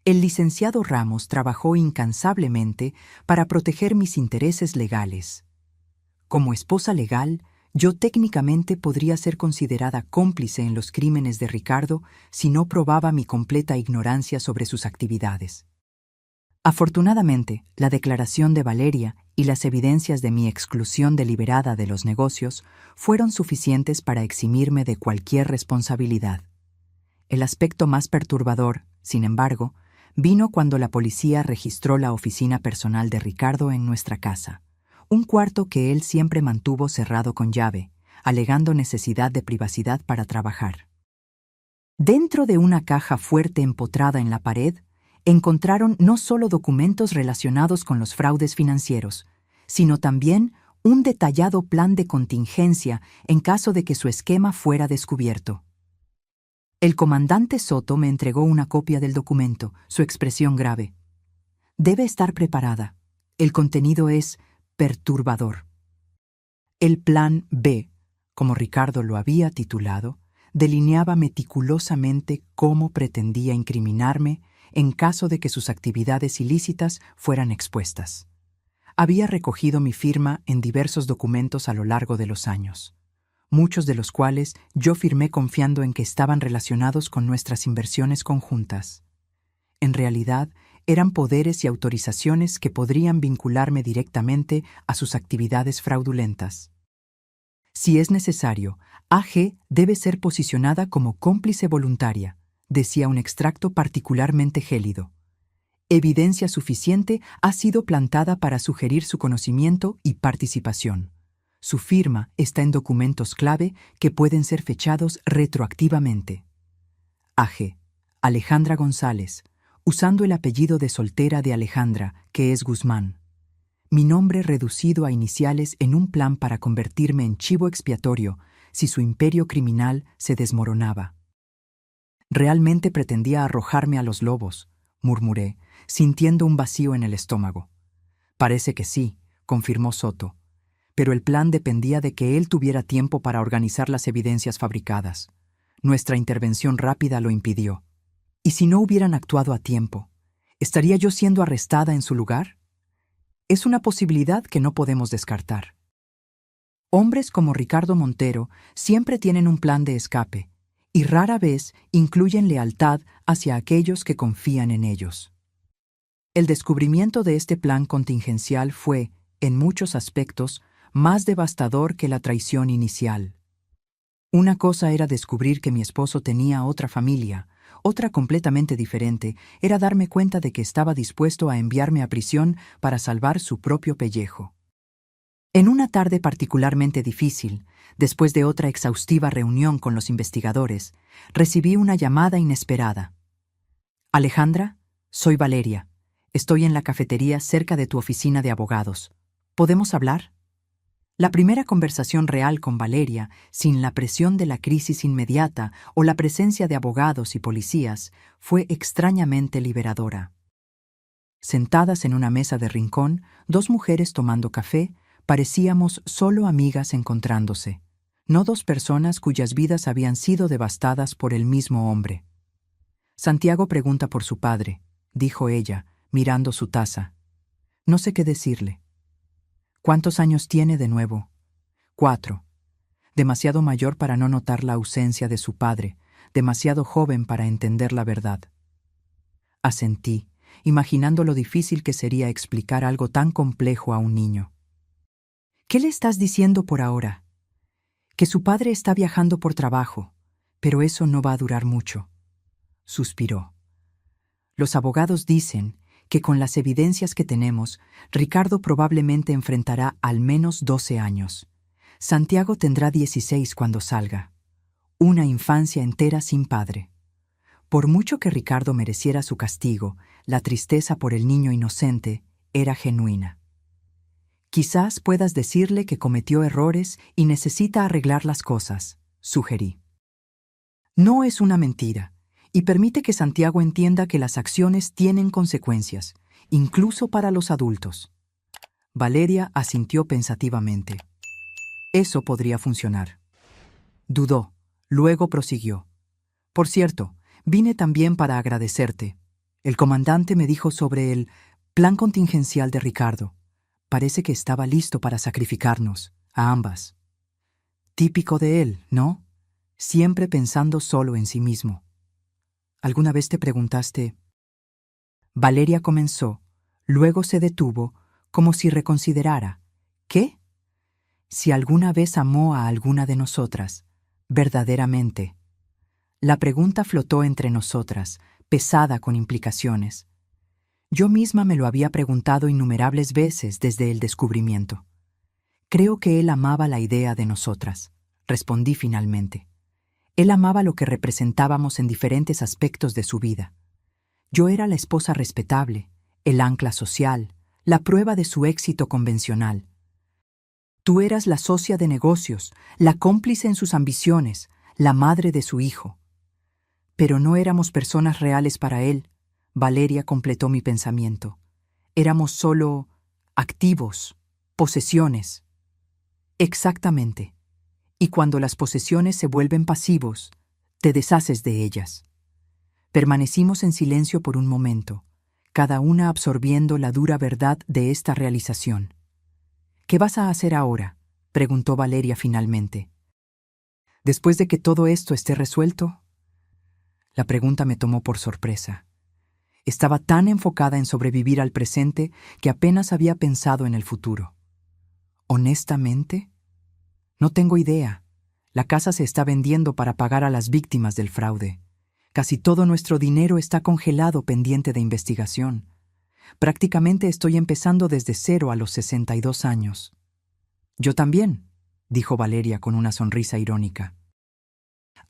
A: El licenciado Ramos trabajó incansablemente para proteger mis intereses legales. Como esposa legal, yo técnicamente podría ser considerada cómplice en los crímenes de Ricardo si no probaba mi completa ignorancia sobre sus actividades. Afortunadamente, la declaración de Valeria y las evidencias de mi exclusión deliberada de los negocios fueron suficientes para eximirme de cualquier responsabilidad. El aspecto más perturbador, sin embargo, vino cuando la policía registró la oficina personal de Ricardo en nuestra casa, un cuarto que él siempre mantuvo cerrado con llave, alegando necesidad de privacidad para trabajar. Dentro de una caja fuerte empotrada en la pared, encontraron no solo documentos relacionados con los fraudes financieros, sino también un detallado plan de contingencia en caso de que su esquema fuera descubierto. El comandante Soto me entregó una copia del documento, su expresión grave. Debe estar preparada. El contenido es perturbador. El plan B, como Ricardo lo había titulado, delineaba meticulosamente cómo pretendía incriminarme en caso de que sus actividades ilícitas fueran expuestas. Había recogido mi firma en diversos documentos a lo largo de los años. muchos de los cuales yo firmé confiando en que estaban relacionados con nuestras inversiones conjuntas. En realidad, eran poderes y autorizaciones que podrían vincularme directamente a sus actividades fraudulentas. Si es necesario, AG debe ser posicionada como cómplice voluntaria, decía un extracto particularmente gélido. Evidencia suficiente ha sido plantada para sugerir su conocimiento y participación. Su firma está en documentos clave que pueden ser fechados retroactivamente. AG. Alejandra González, usando el apellido de soltera de Alejandra, que es Guzmán. Mi nombre reducido a iniciales en un plan para convertirme en chivo expiatorio si su imperio criminal se desmoronaba. Realmente pretendía arrojarme a los lobos, murmuré, sintiendo un vacío en el estómago. Parece que sí, confirmó Soto, pero el plan dependía de que él tuviera tiempo para organizar las evidencias fabricadas. Nuestra intervención rápida lo impidió. ¿Y si no hubieran actuado a tiempo? ¿Estaría yo siendo arrestada en su lugar? Es una posibilidad que no podemos descartar. Hombres como Ricardo Montero siempre tienen un plan de escape, y rara vez incluyen lealtad hacia aquellos que confían en ellos. El descubrimiento de este plan contingencial fue, en muchos aspectos, más devastador que la traición inicial. Una cosa era descubrir que mi esposo tenía otra familia, otra completamente diferente era darme cuenta de que estaba dispuesto a enviarme a prisión para salvar su propio pellejo. En una tarde particularmente difícil, después de otra exhaustiva reunión con los investigadores, recibí una llamada inesperada. Alejandra, soy Valeria. Estoy en la cafetería cerca de tu oficina de abogados. ¿Podemos hablar? La primera conversación real con Valeria, sin la presión de la crisis inmediata o la presencia de abogados y policías, fue extrañamente liberadora. Sentadas en una mesa de rincón, dos mujeres tomando café, parecíamos solo amigas encontrándose, no dos personas cuyas vidas habían sido devastadas por el mismo hombre. Santiago pregunta por su padre, dijo ella, mirando su taza. No sé qué decirle. ¿Cuántos años tiene de nuevo? 4. Demasiado mayor para no notar la ausencia de su padre, demasiado joven para entender la verdad. Asentí, imaginando lo difícil que sería explicar algo tan complejo a un niño. ¿Qué le estás diciendo por ahora? Que su padre está viajando por trabajo, pero eso no va a durar mucho. Suspiró. Los abogados dicen que con las evidencias que tenemos, Ricardo probablemente enfrentará al menos 12 años. Santiago tendrá 16 cuando salga. Una infancia entera sin padre. Por mucho que Ricardo mereciera su castigo, la tristeza por el niño inocente era genuina. Quizás puedas decirle que cometió errores y necesita arreglar las cosas, sugerí. No es una mentira. Y permite que Santiago entienda que las acciones tienen consecuencias, incluso para los adultos. Valeria asintió pensativamente. Eso podría funcionar. Dudó, luego prosiguió. Por cierto, vine también para agradecerte. El comandante me dijo sobre el plan contingencial de Ricardo. Parece que estaba listo para sacrificarnos, a ambas. Típico de él, ¿no? Siempre pensando solo en sí mismo. ¿Alguna vez te preguntaste? Valeria comenzó, luego se detuvo, como si reconsiderara. ¿Qué? Si alguna vez amó a alguna de nosotras, verdaderamente. La pregunta flotó entre nosotras, pesada con implicaciones. Yo misma me lo había preguntado innumerables veces desde el descubrimiento. Creo que él amaba la idea de nosotras, respondí finalmente. Él amaba lo que representábamos en diferentes aspectos de su vida. Yo era la esposa respetable, el ancla social, la prueba de su éxito convencional. Tú eras la socia de negocios, la cómplice en sus ambiciones, la madre de su hijo. Pero no éramos personas reales para él, Valeria completó mi pensamiento. Éramos solo activos, posesiones. Exactamente. Y cuando las posesiones se vuelven pasivos, te deshaces de ellas. Permanecimos en silencio por un momento, cada una absorbiendo la dura verdad de esta realización. ¿Qué vas a hacer ahora?, preguntó Valeria finalmente. Después de que todo esto esté resuelto, la pregunta me tomó por sorpresa. Estaba tan enfocada en sobrevivir al presente que apenas había pensado en el futuro. Honestamente, no tengo idea. La casa se está vendiendo para pagar a las víctimas del fraude. Casi todo nuestro dinero está congelado pendiente de investigación. Prácticamente estoy empezando desde cero a los 62 años. Yo también, dijo Valeria con una sonrisa irónica.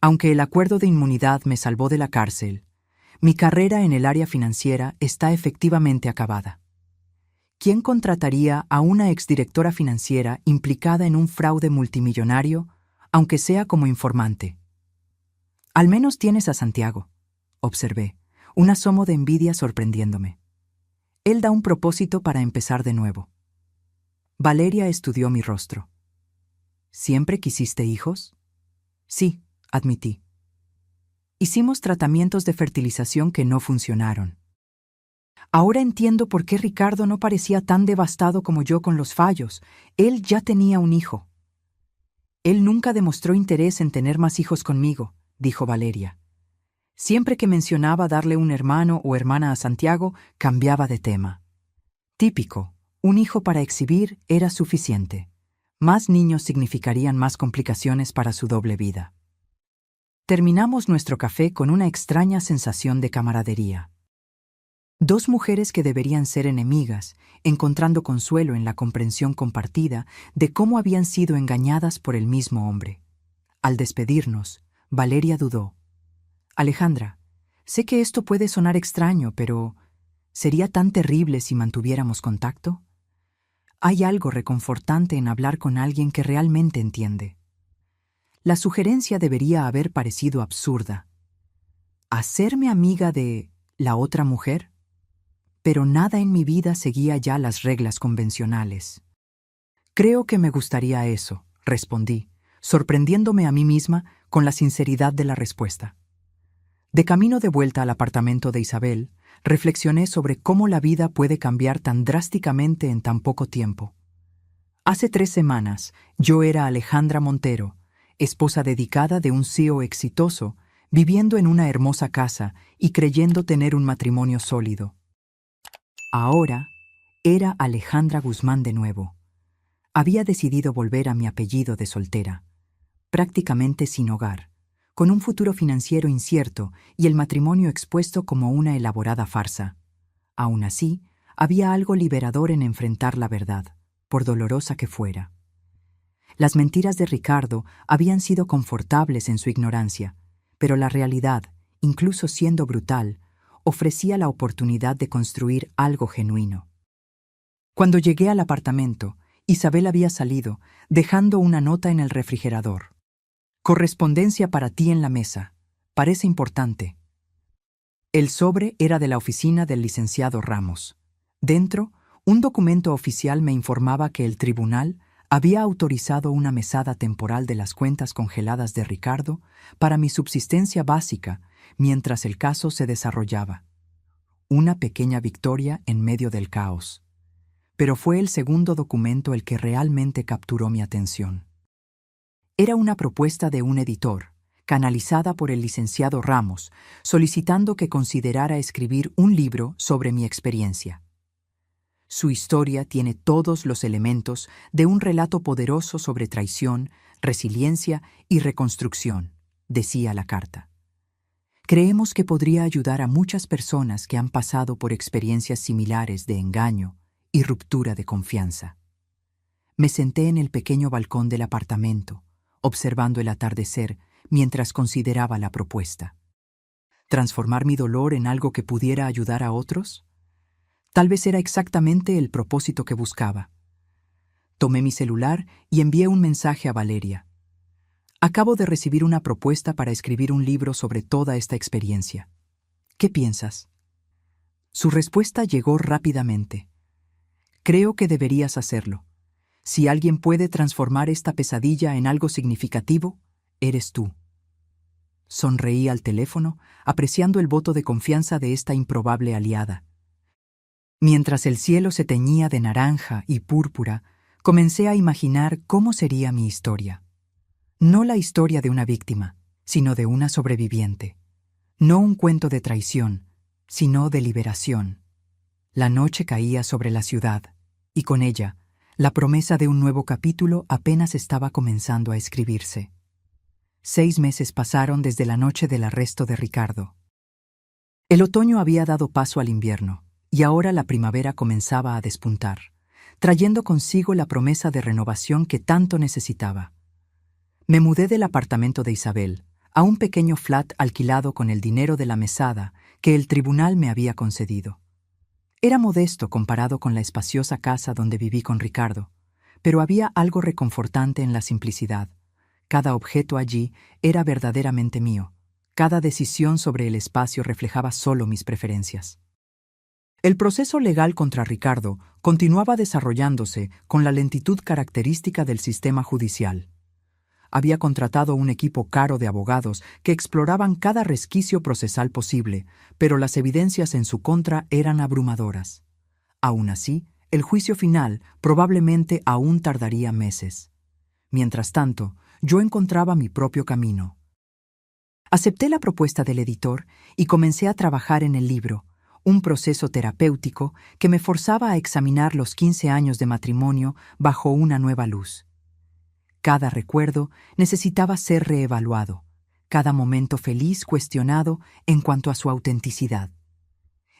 A: Aunque el acuerdo de inmunidad me salvó de la cárcel, mi carrera en el área financiera está efectivamente acabada. ¿Quién contrataría a una exdirectora financiera implicada en un fraude multimillonario, aunque sea como informante? Al menos tienes a Santiago, observé, un asomo de envidia sorprendiéndome. Él da un propósito para empezar de nuevo. Valeria estudió mi rostro. ¿Siempre quisiste hijos? Sí, admití. Hicimos tratamientos de fertilización que no funcionaron. Ahora entiendo por qué Ricardo no parecía tan devastado como yo con los fallos. Él ya tenía un hijo. Él nunca demostró interés en tener más hijos conmigo, dijo Valeria. Siempre que mencionaba darle un hermano o hermana a Santiago, cambiaba de tema. Típico, un hijo para exhibir era suficiente. Más niños significarían más complicaciones para su doble vida. Terminamos nuestro café con una extraña sensación de camaradería. Dos mujeres que deberían ser enemigas, encontrando consuelo en la comprensión compartida de cómo habían sido engañadas por el mismo hombre. Al despedirnos, Valeria dudó. Alejandra, sé que esto puede sonar extraño, pero ¿sería tan terrible si mantuviéramos contacto? Hay algo reconfortante en hablar con alguien que realmente entiende. La sugerencia debería haber parecido absurda. ¿Hacerme amiga de la otra mujer? Pero nada en mi vida seguía ya las reglas convencionales. Creo que me gustaría eso, respondí, sorprendiéndome a mí misma con la sinceridad de la respuesta. De camino de vuelta al apartamento de Isabel, reflexioné sobre cómo la vida puede cambiar tan drásticamente en tan poco tiempo. Hace 3 semanas, yo era Alejandra Montero, esposa dedicada de un CEO exitoso, viviendo en una hermosa casa y creyendo tener un matrimonio sólido. Ahora era Alejandra Guzmán de nuevo. Había decidido volver a mi apellido de soltera, prácticamente sin hogar, con un futuro financiero incierto y el matrimonio expuesto como una elaborada farsa. Aún así, había algo liberador en enfrentar la verdad, por dolorosa que fuera. Las mentiras de Ricardo habían sido confortables en su ignorancia, pero la realidad, incluso siendo brutal, ofrecía la oportunidad de construir algo genuino. Cuando llegué al apartamento, Isabel había salido, dejando una nota en el refrigerador. Correspondencia para ti en la mesa. Parece importante. El sobre era de la oficina del licenciado Ramos. Dentro, un documento oficial me informaba que el tribunal había autorizado una mesada temporal de las cuentas congeladas de Ricardo para mi subsistencia básica mientras el caso se desarrollaba. Una pequeña victoria en medio del caos. Pero fue el segundo documento el que realmente capturó mi atención. Era una propuesta de un editor, canalizada por el licenciado Ramos, solicitando que considerara escribir un libro sobre mi experiencia. Su historia tiene todos los elementos de un relato poderoso sobre traición, resiliencia y reconstrucción, decía la carta. Creemos que podría ayudar a muchas personas que han pasado por experiencias similares de engaño y ruptura de confianza. Me senté en el pequeño balcón del apartamento, observando el atardecer mientras consideraba la propuesta. ¿Transformar mi dolor en algo que pudiera ayudar a otros? Tal vez era exactamente el propósito que buscaba. Tomé mi celular y envié un mensaje a Valeria. Acabo de recibir una propuesta para escribir un libro sobre toda esta experiencia. ¿Qué piensas? Su respuesta llegó rápidamente. Creo que deberías hacerlo. Si alguien puede transformar esta pesadilla en algo significativo, eres tú. Sonreí al teléfono, apreciando el voto de confianza de esta improbable aliada. Mientras el cielo se teñía de naranja y púrpura, comencé a imaginar cómo sería mi historia. No la historia de una víctima, sino de una sobreviviente. No un cuento de traición, sino de liberación. La noche caía sobre la ciudad, y con ella, la promesa de un nuevo capítulo apenas estaba comenzando a escribirse. 6 meses pasaron desde la noche del arresto de Ricardo. El otoño había dado paso al invierno, y ahora la primavera comenzaba a despuntar, trayendo consigo la promesa de renovación que tanto necesitaba. Me mudé del apartamento de Isabel a un pequeño flat alquilado con el dinero de la mesada que el tribunal me había concedido. Era modesto comparado con la espaciosa casa donde viví con Ricardo, pero había algo reconfortante en la simplicidad. Cada objeto allí era verdaderamente mío. Cada decisión sobre el espacio reflejaba solo mis preferencias. El proceso legal contra Ricardo continuaba desarrollándose con la lentitud característica del sistema judicial. Había contratado un equipo caro de abogados que exploraban cada resquicio procesal posible, pero las evidencias en su contra eran abrumadoras. Aún así, el juicio final probablemente aún tardaría meses. Mientras tanto, yo encontraba mi propio camino. Acepté la propuesta del editor y comencé a trabajar en el libro, un proceso terapéutico que me forzaba a examinar los 15 años de matrimonio bajo una nueva luz. Cada recuerdo necesitaba ser reevaluado, cada momento feliz cuestionado en cuanto a su autenticidad.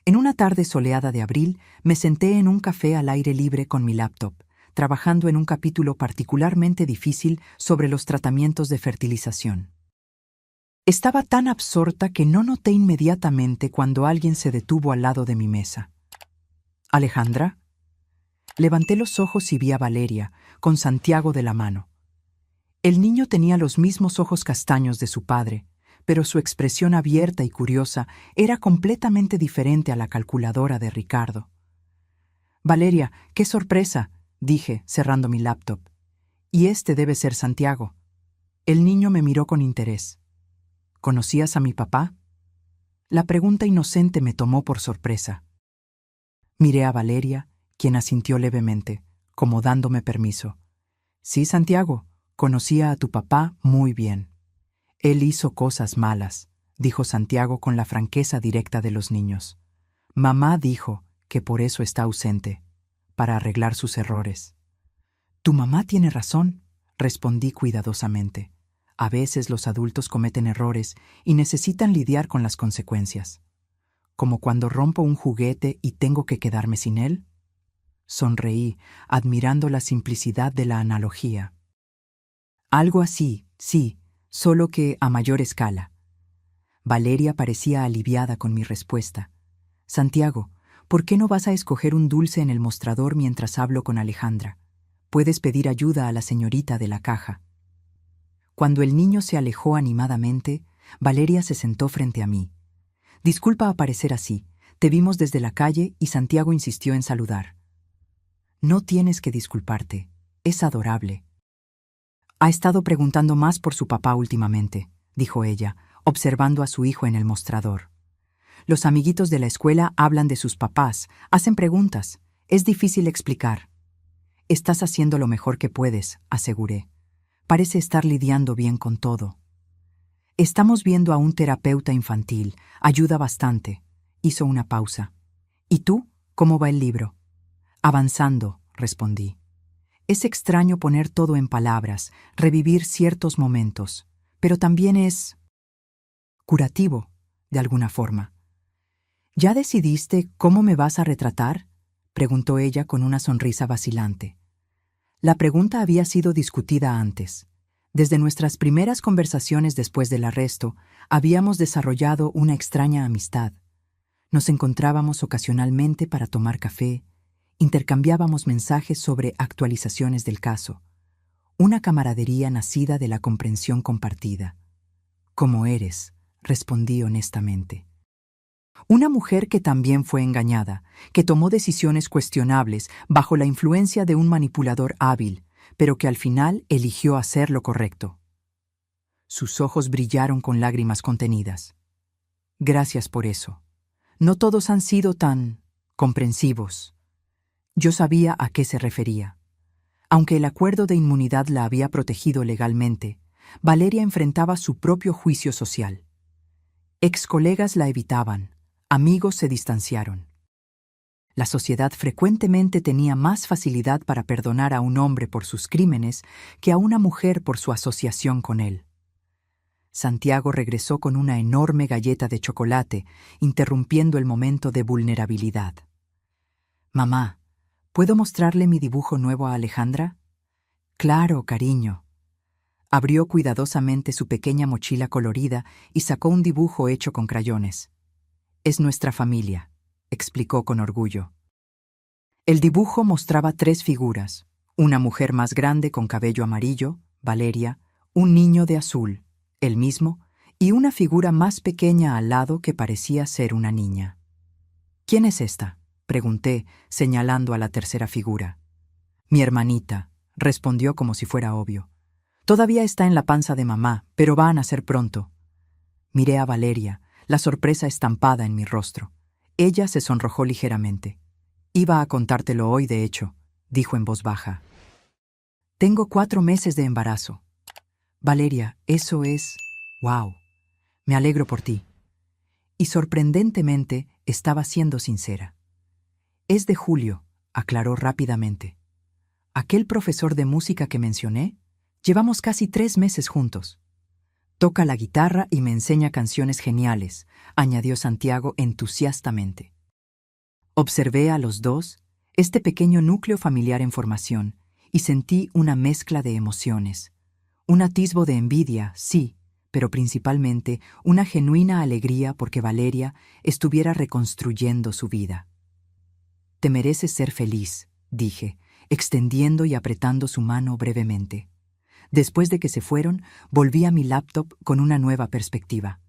A: En una tarde soleada de abril, me senté en un café al aire libre con mi laptop, trabajando en un capítulo particularmente difícil sobre los tratamientos de fertilización. Estaba tan absorta que no noté inmediatamente cuando alguien se detuvo al lado de mi mesa. ¿Alejandra? Levanté los ojos y vi a Valeria, con Santiago de la mano. El niño tenía los mismos ojos castaños de su padre, pero su expresión abierta y curiosa era completamente diferente a la calculadora de Ricardo. «Valeria, qué sorpresa», dije, cerrando mi laptop. «Y este debe ser Santiago». El niño me miró con interés. «¿Conocías a mi papá?» La pregunta inocente me tomó por sorpresa. Miré a Valeria, quien asintió levemente, como dándome permiso. «Sí, Santiago, conocía a tu papá muy bien. Él hizo cosas malas», dijo Santiago con la franqueza directa de los niños. «Mamá dijo que por eso está ausente, para arreglar sus errores». «Tu mamá tiene razón», respondí cuidadosamente. «A veces los adultos cometen errores y necesitan lidiar con las consecuencias. ¿Como cuando rompo un juguete y tengo que quedarme sin él?» Sonreí, admirando la simplicidad de la analogía. «Algo así, sí, solo que a mayor escala». Valeria parecía aliviada con mi respuesta. «Santiago, ¿por qué no vas a escoger un dulce en el mostrador mientras hablo con Alejandra? Puedes pedir ayuda a la señorita de la caja». Cuando el niño se alejó animadamente, Valeria se sentó frente a mí. «Disculpa aparecer así. Te vimos desde la calle y Santiago insistió en saludar». «No tienes que disculparte. Es adorable». «Ha estado preguntando más por su papá últimamente», dijo ella, observando a su hijo en el mostrador. «Los amiguitos de la escuela hablan de sus papás, hacen preguntas. Es difícil explicar». «Estás haciendo lo mejor que puedes», aseguré. «Parece estar lidiando bien con todo». «Estamos viendo a un terapeuta infantil. Ayuda bastante». Hizo una pausa. «¿Y tú? ¿Cómo va el libro?» «Avanzando», respondí. Es extraño poner todo en palabras, revivir ciertos momentos, pero también es curativo, de alguna forma. «¿Ya decidiste cómo me vas a retratar?», preguntó ella con una sonrisa vacilante. La pregunta había sido discutida antes. Desde nuestras primeras conversaciones después del arresto, habíamos desarrollado una extraña amistad. Nos encontrábamos ocasionalmente para tomar café, intercambiábamos mensajes sobre actualizaciones del caso. Una camaradería nacida de la comprensión compartida. «Como eres», respondí honestamente. Una mujer que también fue engañada, que tomó decisiones cuestionables bajo la influencia de un manipulador hábil, pero que al final eligió hacer lo correcto. Sus ojos brillaron con lágrimas contenidas. «Gracias por eso. No todos han sido tan comprensivos». Yo sabía a qué se refería. Aunque el acuerdo de inmunidad la había protegido legalmente, Valeria enfrentaba su propio juicio social. Ex colegas la evitaban, amigos se distanciaron. La sociedad frecuentemente tenía más facilidad para perdonar a un hombre por sus crímenes que a una mujer por su asociación con él. Santiago regresó con una enorme galleta de chocolate, interrumpiendo el momento de vulnerabilidad. «Mamá, ¿puedo mostrarle mi dibujo nuevo a Alejandra?» «Claro, cariño». Abrió cuidadosamente su pequeña mochila colorida y sacó un dibujo hecho con crayones. «Es nuestra familia», explicó con orgullo. El dibujo mostraba 3 figuras: una mujer más grande con cabello amarillo, Valeria, un niño de azul, él mismo, y una figura más pequeña al lado que parecía ser una niña. «¿Quién es esta?», pregunté, señalando a la tercera figura. «Mi hermanita», respondió como si fuera obvio. «Todavía está en la panza de mamá, pero va a nacer pronto». Miré a Valeria, la sorpresa estampada en mi rostro. Ella se sonrojó ligeramente. «Iba a contártelo hoy, de hecho», dijo en voz baja. «Tengo 4 meses de embarazo». «Valeria, eso es... ¡Wow! Me alegro por ti». Y sorprendentemente estaba siendo sincera. «Es de Julio», aclaró rápidamente. «Aquel profesor de música que mencioné, llevamos casi 3 meses juntos. Toca la guitarra y me enseña canciones geniales», añadió Santiago entusiastamente. Observé a los dos, este pequeño núcleo familiar en formación, y sentí una mezcla de emociones. Un atisbo de envidia, sí, pero principalmente una genuina alegría porque Valeria estuviera reconstruyendo su vida. «Te mereces ser feliz», dije, extendiendo y apretando su mano brevemente. Después de que se fueron, volví a mi laptop con una nueva perspectiva.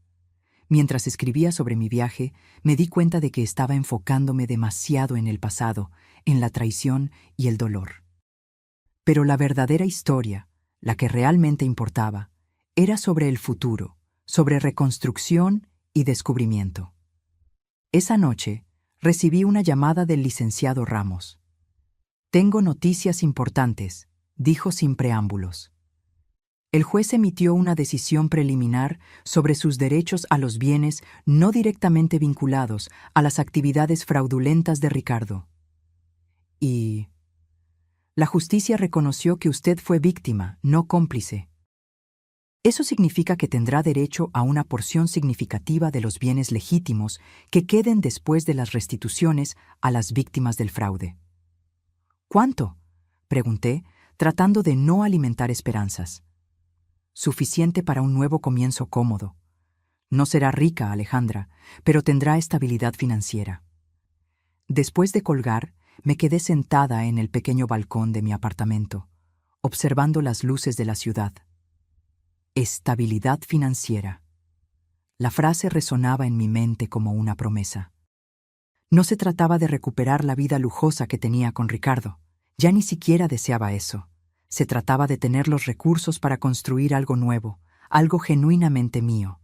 A: Mientras escribía sobre mi viaje, me di cuenta de que estaba enfocándome demasiado en el pasado, en la traición y el dolor. Pero la verdadera historia, la que realmente importaba, era sobre el futuro, sobre reconstrucción y descubrimiento. Esa noche, recibí una llamada del licenciado Ramos. «Tengo noticias importantes», dijo sin preámbulos. El juez emitió una decisión preliminar sobre sus derechos a los bienes no directamente vinculados a las actividades fraudulentas de Ricardo. Y la justicia reconoció que usted fue víctima, no cómplice. Eso significa que tendrá derecho a una porción significativa de los bienes legítimos que queden después de las restituciones a las víctimas del fraude. «¿Cuánto?», pregunté, tratando de no alimentar esperanzas. «Suficiente para un nuevo comienzo cómodo. No será rica, Alejandra, pero tendrá estabilidad financiera». Después de colgar, me quedé sentada en el pequeño balcón de mi apartamento, observando las luces de la ciudad. Estabilidad financiera. La frase resonaba en mi mente como una promesa. No se trataba de recuperar la vida lujosa que tenía con Ricardo. Ya ni siquiera deseaba eso. Se trataba de tener los recursos para construir algo nuevo, algo genuinamente mío.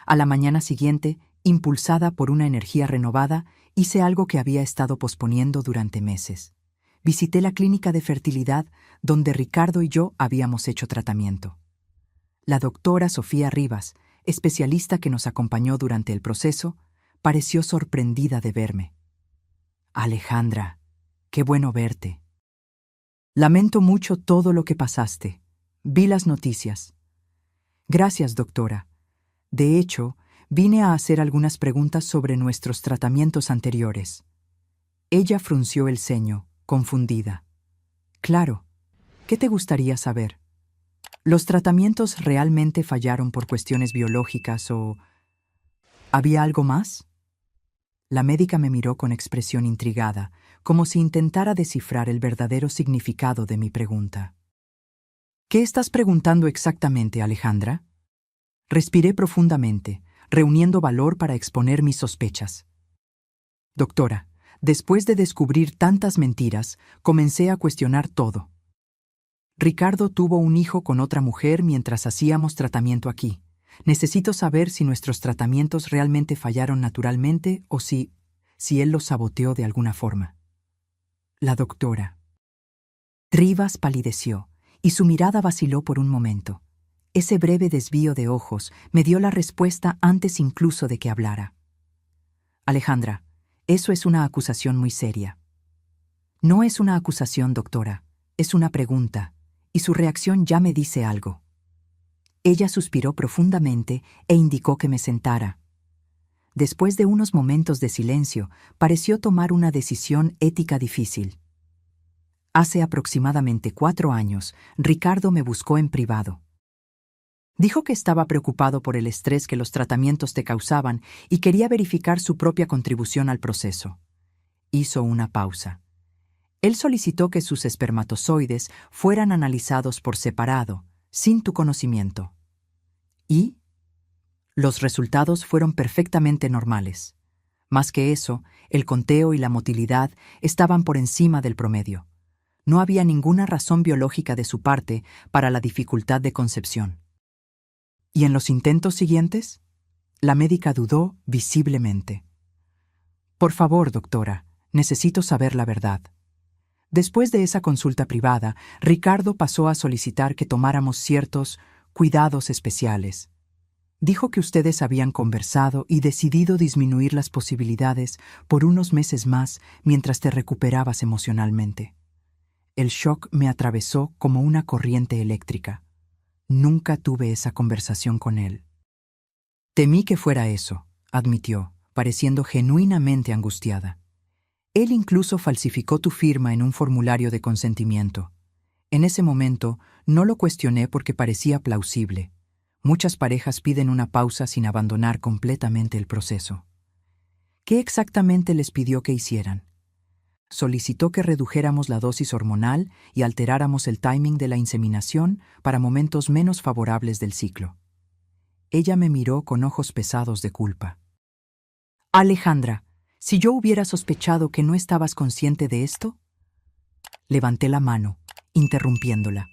A: A la mañana siguiente, impulsada por una energía renovada, hice algo que había estado posponiendo durante meses. Visité la clínica de fertilidad donde Ricardo y yo habíamos hecho tratamiento. La doctora Sofía Rivas, especialista que nos acompañó durante el proceso, pareció sorprendida de verme. «Alejandra, qué bueno verte. Lamento mucho todo lo que pasaste. Vi las noticias». «Gracias, doctora. De hecho, vine a hacer algunas preguntas sobre nuestros tratamientos anteriores». Ella frunció el ceño, confundida. «Claro. ¿Qué te gustaría saber? ¿Los tratamientos realmente fallaron por cuestiones biológicas o... ¿había algo más?» La médica me miró con expresión intrigada, como si intentara descifrar el verdadero significado de mi pregunta. «¿Qué estás preguntando exactamente, Alejandra?» Respiré profundamente, reuniendo valor para exponer mis sospechas. «Doctora, después de descubrir tantas mentiras, comencé a cuestionar todo. Ricardo tuvo un hijo con otra mujer mientras hacíamos tratamiento aquí. Necesito saber si nuestros tratamientos realmente fallaron naturalmente o si él los saboteó de alguna forma». La doctora Rivas palideció y su mirada vaciló por un momento. Ese breve desvío de ojos me dio la respuesta antes incluso de que hablara. Alejandra, eso es una acusación muy seria. No es una acusación, doctora, es una pregunta, y su reacción ya me dice algo. Ella suspiró profundamente e indicó que me sentara. Después de unos momentos de silencio, pareció tomar una decisión ética difícil. Hace aproximadamente 4 años, Ricardo me buscó en privado. Dijo que estaba preocupado por el estrés que los tratamientos te causaban y quería verificar su propia contribución al proceso. Hizo una pausa. Él solicitó que sus espermatozoides fueran analizados por separado, sin tu conocimiento. ¿Y? Los resultados fueron perfectamente normales. Más que eso, el conteo y la motilidad estaban por encima del promedio. No había ninguna razón biológica de su parte para la dificultad de concepción. ¿Y en los intentos siguientes? La médica dudó visiblemente. Por favor, doctora, necesito saber la verdad. Después de esa consulta privada, Ricardo pasó a solicitar que tomáramos ciertos cuidados especiales. Dijo que ustedes habían conversado y decidido disminuir las posibilidades por unos meses más mientras te recuperabas emocionalmente. El shock me atravesó como una corriente eléctrica. Nunca tuve esa conversación con él. Temí que fuera eso, admitió, pareciendo genuinamente angustiada. Él incluso falsificó tu firma en un formulario de consentimiento. En ese momento no lo cuestioné porque parecía plausible. Muchas parejas piden una pausa sin abandonar completamente el proceso. ¿Qué exactamente les pidió que hicieran? Solicitó que redujéramos la dosis hormonal y alteráramos el timing de la inseminación para momentos menos favorables del ciclo. Ella me miró con ojos pesados de culpa. Alejandra, si yo hubiera sospechado que no estabas consciente de esto... Levanté la mano, interrumpiéndola.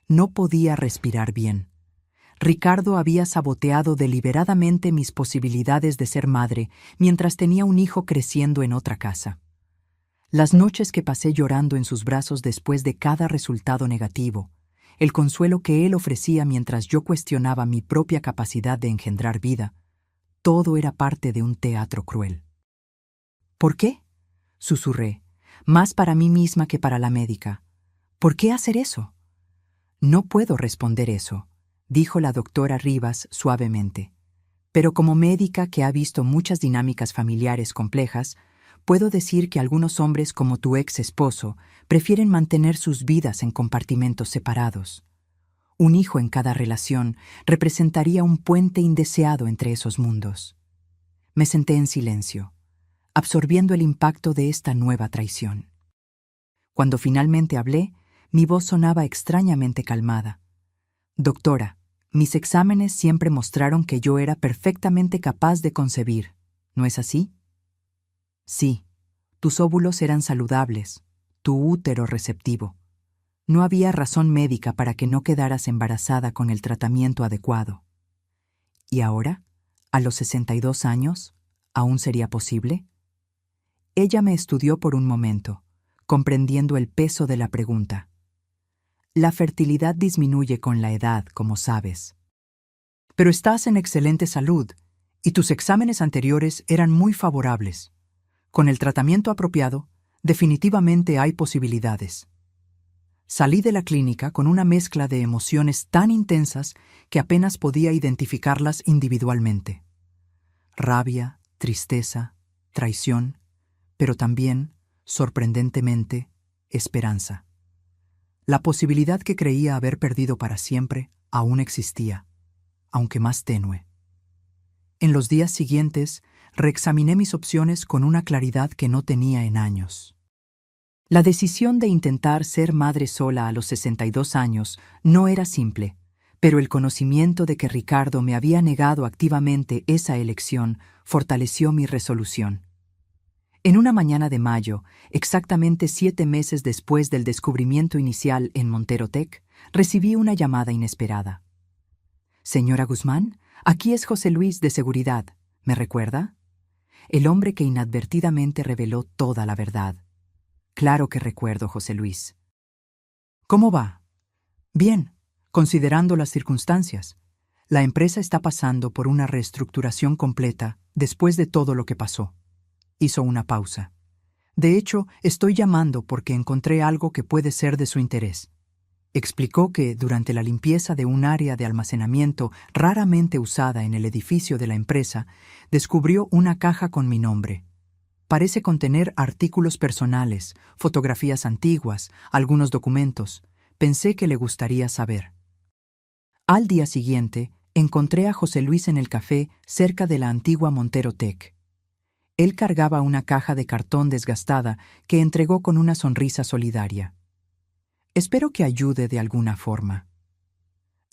A: No podía respirar bien. Ricardo había saboteado deliberadamente mis posibilidades de ser madre mientras tenía un hijo creciendo en otra casa. Las noches que pasé llorando en sus brazos después de cada resultado negativo, el consuelo que él ofrecía mientras yo cuestionaba mi propia capacidad de engendrar vida, todo era parte de un teatro cruel. ¿Por qué? Susurré, más para mí misma que para la médica. ¿Por qué hacer eso? No puedo responder eso, dijo la doctora Rivas suavemente. Pero como médica que ha visto muchas dinámicas familiares complejas, puedo decir que algunos hombres como tu ex esposo prefieren mantener sus vidas en compartimentos separados. Un hijo en cada relación representaría un puente indeseado entre esos mundos. Me senté en silencio, absorbiendo el impacto de esta nueva traición. Cuando finalmente hablé, mi voz sonaba extrañamente calmada. Doctora, mis exámenes siempre mostraron que yo era perfectamente capaz de concebir, ¿no es así? Sí, tus óvulos eran saludables, tu útero receptivo. No había razón médica para que no quedaras embarazada con el tratamiento adecuado. ¿Y ahora, a los 62 años, aún sería posible? Ella me estudió por un momento, comprendiendo el peso de la pregunta. La fertilidad disminuye con la edad, como sabes. Pero estás en excelente salud, y tus exámenes anteriores eran muy favorables. Con el tratamiento apropiado, definitivamente hay posibilidades. Salí de la clínica con una mezcla de emociones tan intensas que apenas podía identificarlas individualmente. Rabia, tristeza, traición, pero también, sorprendentemente, esperanza. La posibilidad que creía haber perdido para siempre aún existía, aunque más tenue. En los días siguientes, reexaminé mis opciones con una claridad que no tenía en años. La decisión de intentar ser madre sola a los 62 años no era simple, pero el conocimiento de que Ricardo me había negado activamente esa elección fortaleció mi resolución. En una mañana de mayo, exactamente 7 meses después del descubrimiento inicial en Montero Tech, recibí una llamada inesperada. «Señora Guzmán, aquí es José Luis de Seguridad. ¿Me recuerda?» El hombre que inadvertidamente reveló toda la verdad. «Claro que recuerdo, José Luis». «¿Cómo va?» «Bien. Considerando las circunstancias, la empresa está pasando por una reestructuración completa después de todo lo que pasó. Hizo una pausa. De hecho, estoy llamando porque encontré algo que puede ser de su interés. Explicó que durante la limpieza de un área de almacenamiento raramente usada en el edificio de la empresa, descubrió una caja con mi nombre. Parece contener artículos personales, fotografías antiguas, algunos documentos. Pensé que le gustaría saber. Al día siguiente, encontré a José Luis en el café cerca de la antigua Montero Tech. Él cargaba una caja de cartón desgastada que entregó con una sonrisa solidaria. Espero que ayude de alguna forma.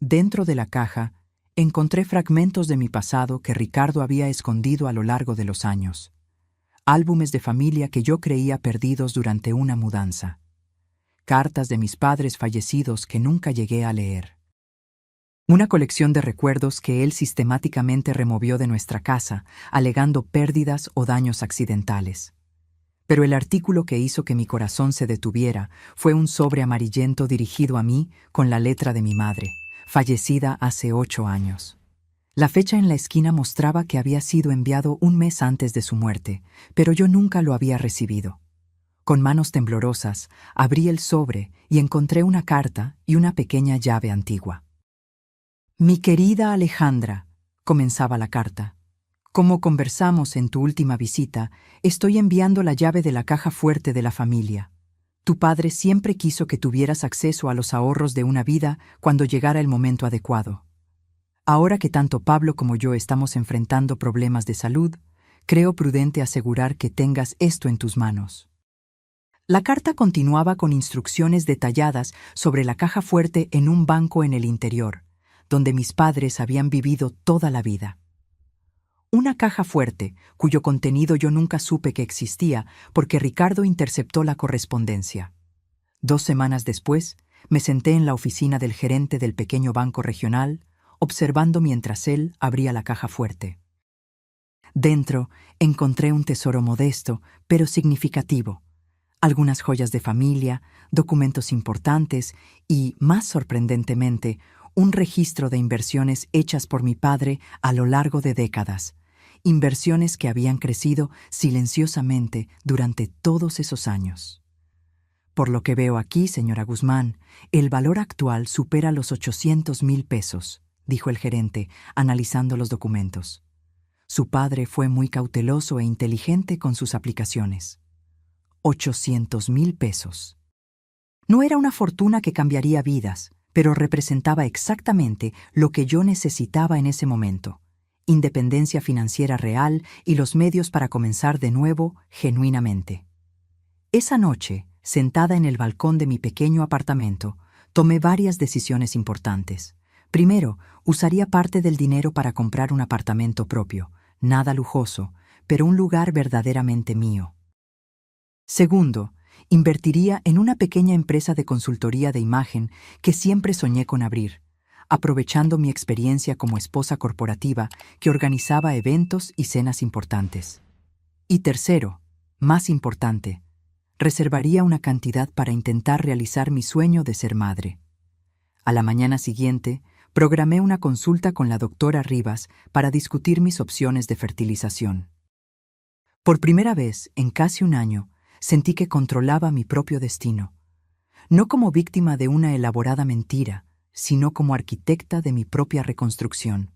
A: Dentro de la caja, encontré fragmentos de mi pasado que Ricardo había escondido a lo largo de los años. Álbumes de familia que yo creía perdidos durante una mudanza. Cartas de mis padres fallecidos que nunca llegué a leer. Una colección de recuerdos que él sistemáticamente removió de nuestra casa, alegando pérdidas o daños accidentales. Pero el artículo que hizo que mi corazón se detuviera fue un sobre amarillento dirigido a mí con la letra de mi madre, fallecida hace 8 años. La fecha en la esquina mostraba que había sido enviado un mes antes de su muerte, pero yo nunca lo había recibido. Con manos temblorosas, abrí el sobre y encontré una carta y una pequeña llave antigua. Mi querida Alejandra, comenzaba la carta, como conversamos en tu última visita, estoy enviando la llave de la caja fuerte de la familia. Tu padre siempre quiso que tuvieras acceso a los ahorros de una vida cuando llegara el momento adecuado. Ahora que tanto Pablo como yo estamos enfrentando problemas de salud, creo prudente asegurar que tengas esto en tus manos. La carta continuaba con instrucciones detalladas sobre la caja fuerte en un banco en el interior, donde mis padres habían vivido toda la vida. Una caja fuerte, cuyo contenido yo nunca supe que existía porque Ricardo interceptó la correspondencia. 2 semanas después, me senté en la oficina del gerente del pequeño banco regional, observando mientras él abría la caja fuerte. Dentro encontré un tesoro modesto, pero significativo. Algunas joyas de familia, documentos importantes y, más sorprendentemente, un registro de inversiones hechas por mi padre a lo largo de décadas, inversiones que habían crecido silenciosamente durante todos esos años. Por lo que veo aquí, señora Guzmán, el valor actual supera los 800,000 pesos, dijo el gerente, analizando los documentos. Su padre fue muy cauteloso e inteligente con sus aplicaciones. 800,000 pesos. No era una fortuna que cambiaría vidas, pero representaba exactamente lo que yo necesitaba en ese momento: independencia financiera real y los medios para comenzar de nuevo genuinamente. Esa noche, sentada en el balcón de mi pequeño apartamento, tomé varias decisiones importantes. Primero, usaría parte del dinero para comprar un apartamento propio, nada lujoso, pero un lugar verdaderamente mío. Segundo, invertiría en una pequeña empresa de consultoría de imagen que siempre soñé con abrir, aprovechando mi experiencia como esposa corporativa que organizaba eventos y cenas importantes. Y tercero, más importante, reservaría una cantidad para intentar realizar mi sueño de ser madre. A la mañana siguiente, programé una consulta con la doctora Rivas para discutir mis opciones de fertilización. Por primera vez en casi un año, sentí que controlaba mi propio destino, no como víctima de una elaborada mentira, sino como arquitecta de mi propia reconstrucción.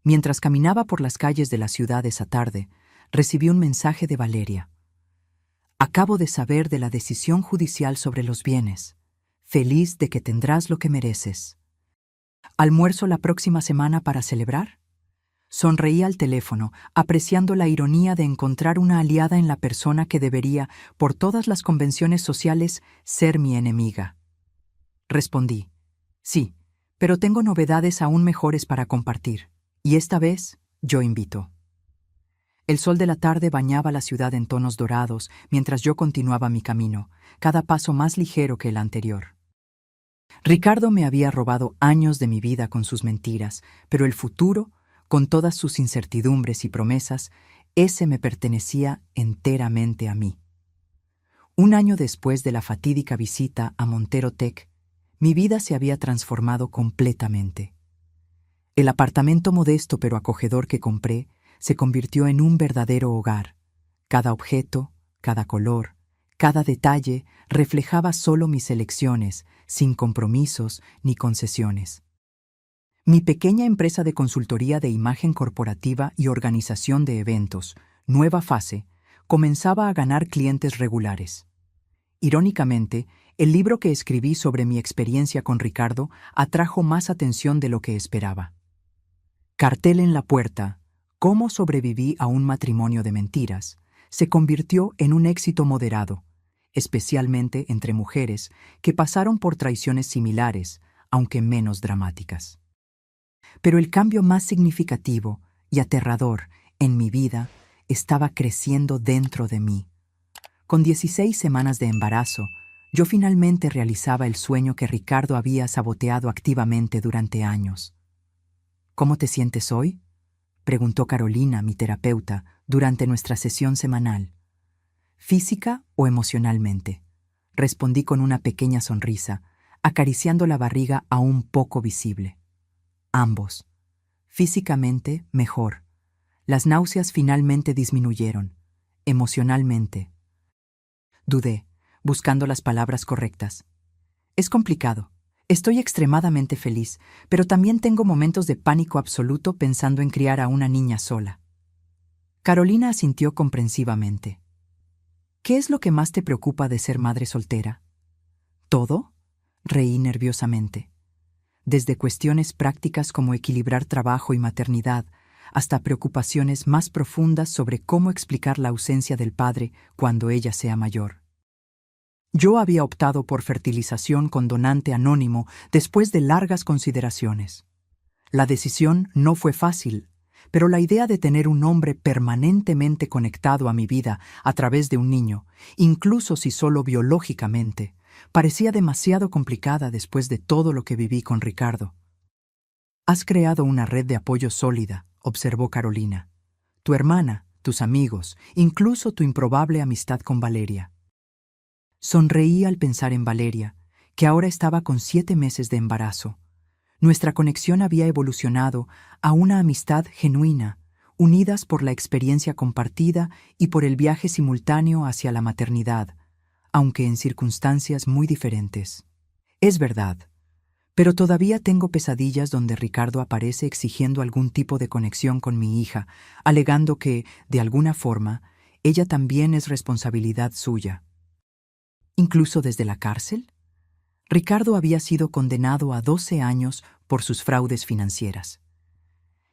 A: Mientras caminaba por las calles de la ciudad esa tarde, recibí un mensaje de Valeria. Acabo de saber de la decisión judicial sobre los bienes. Feliz de que tendrás lo que mereces. ¿Almuerzo la próxima semana para celebrar? Sonreí al teléfono, apreciando la ironía de encontrar una aliada en la persona que debería, por todas las convenciones sociales, ser mi enemiga. Respondí, sí, pero tengo novedades aún mejores para compartir, y esta vez yo invito. El sol de la tarde bañaba la ciudad en tonos dorados mientras yo continuaba mi camino, cada paso más ligero que el anterior. Ricardo me había robado años de mi vida con sus mentiras, pero el futuro, con todas sus incertidumbres y promesas, ese me pertenecía enteramente a mí. Un año después de la fatídica visita a Montero Tech, Mi vida se había transformado completamente. El apartamento modesto pero acogedor que compré se convirtió en un verdadero hogar. Cada objeto, cada color, cada detalle reflejaba solo mis elecciones, sin compromisos ni concesiones. Mi pequeña empresa de consultoría de imagen corporativa y organización de eventos, Nueva Fase, comenzaba a ganar clientes regulares. Irónicamente, el libro que escribí sobre mi experiencia con Ricardo atrajo más atención de lo que esperaba. Cartel en la puerta, ¿Cómo sobreviví a un matrimonio de mentiras?, se convirtió en un éxito moderado, especialmente entre mujeres que pasaron por traiciones similares, aunque menos dramáticas. Pero el cambio más significativo y aterrador en mi vida estaba creciendo dentro de mí. Con 16 semanas de embarazo, yo finalmente realizaba el sueño que Ricardo había saboteado activamente durante años. ¿Cómo te sientes hoy?, preguntó Carolina, mi terapeuta, durante nuestra sesión semanal. ¿Física o emocionalmente?, respondí con una pequeña sonrisa, acariciando la barriga aún poco visible. Ambos. Físicamente, mejor. Las náuseas finalmente disminuyeron. Emocionalmente. Dudé, buscando las palabras correctas. Es complicado. Estoy extremadamente feliz, pero también tengo momentos de pánico absoluto pensando en criar a una niña sola. Carolina asintió comprensivamente. ¿Qué es lo que más te preocupa de ser madre soltera? ¿Todo? Reí nerviosamente. Desde cuestiones prácticas como equilibrar trabajo y maternidad, hasta preocupaciones más profundas sobre cómo explicar la ausencia del padre cuando ella sea mayor. Yo había optado por fertilización con donante anónimo después de largas consideraciones. La decisión no fue fácil, pero la idea de tener un hombre permanentemente conectado a mi vida a través de un niño, incluso si solo biológicamente, parecía demasiado complicada después de todo lo que viví con Ricardo. Has creado una red de apoyo sólida, observó Carolina. Tu hermana, tus amigos, incluso tu improbable amistad con Valeria. Sonreí al pensar en Valeria, que ahora estaba con 7 meses de embarazo. Nuestra conexión había evolucionado a una amistad genuina, unidas por la experiencia compartida y por el viaje simultáneo hacia la maternidad, aunque en circunstancias muy diferentes. Es verdad, pero todavía tengo pesadillas donde Ricardo aparece exigiendo algún tipo de conexión con mi hija, alegando que, de alguna forma, ella también es responsabilidad suya. ¿Incluso desde la cárcel? Ricardo había sido condenado a 12 años por sus fraudes financieras.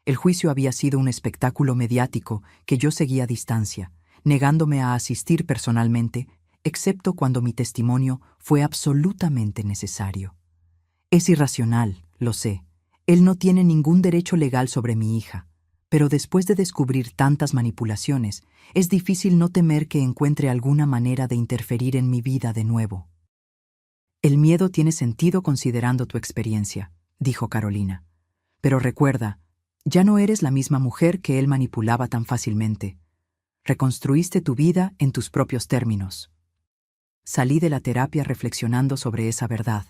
A: El juicio había sido un espectáculo mediático que yo seguía a distancia, negándome a asistir personalmente, excepto cuando mi testimonio fue absolutamente necesario. Es irracional, lo sé. Él no tiene ningún derecho legal sobre mi hija. Pero después de descubrir tantas manipulaciones, es difícil no temer que encuentre alguna manera de interferir en mi vida de nuevo. El miedo tiene sentido considerando tu experiencia, dijo Carolina. Pero recuerda, ya no eres la misma mujer que él manipulaba tan fácilmente. Reconstruiste tu vida en tus propios términos. Salí de la terapia reflexionando sobre esa verdad.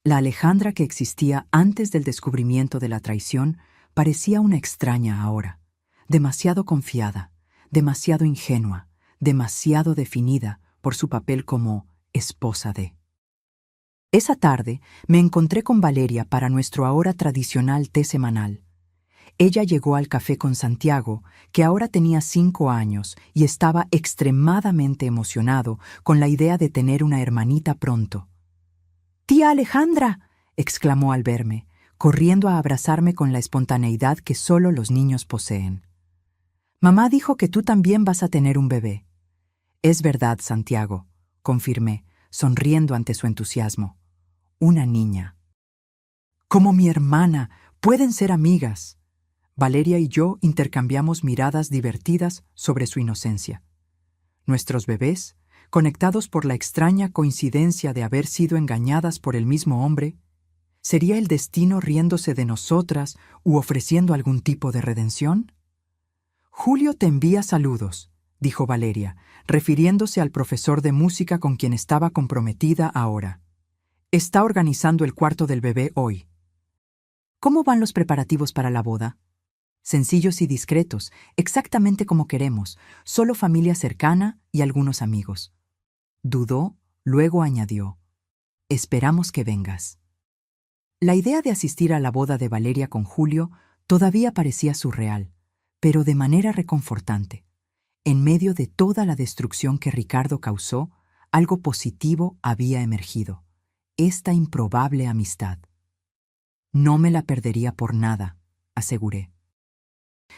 A: La Alejandra que existía antes del descubrimiento de la traición parecía una extraña ahora, demasiado confiada, demasiado ingenua, demasiado definida por su papel como esposa de. Esa tarde me encontré con Valeria para nuestro ahora tradicional té semanal. Ella llegó al café con Santiago, que ahora tenía 5 años y estaba extremadamente emocionado con la idea de tener una hermanita pronto. «¡Tía Alejandra!», exclamó al verme, corriendo a abrazarme con la espontaneidad que solo los niños poseen. «Mamá dijo que tú también vas a tener un bebé». «Es verdad, Santiago», confirmé, sonriendo ante su entusiasmo. «Una niña». «Como mi hermana, pueden ser amigas». Valeria y yo intercambiamos miradas divertidas sobre su inocencia. Nuestros bebés, conectados por la extraña coincidencia de haber sido engañadas por el mismo hombre, ¿sería el destino riéndose de nosotras u ofreciendo algún tipo de redención? «Julio te envía saludos», dijo Valeria, refiriéndose al profesor de música con quien estaba comprometida ahora. Está organizando el cuarto del bebé hoy. ¿Cómo van los preparativos para la boda? Sencillos y discretos, exactamente como queremos, solo familia cercana y algunos amigos. Dudó, luego añadió: esperamos que vengas. La idea de asistir a la boda de Valeria con Julio todavía parecía surreal, pero de manera reconfortante. En medio de toda la destrucción que Ricardo causó, algo positivo había emergido: esta improbable amistad. No me la perdería por nada, aseguré.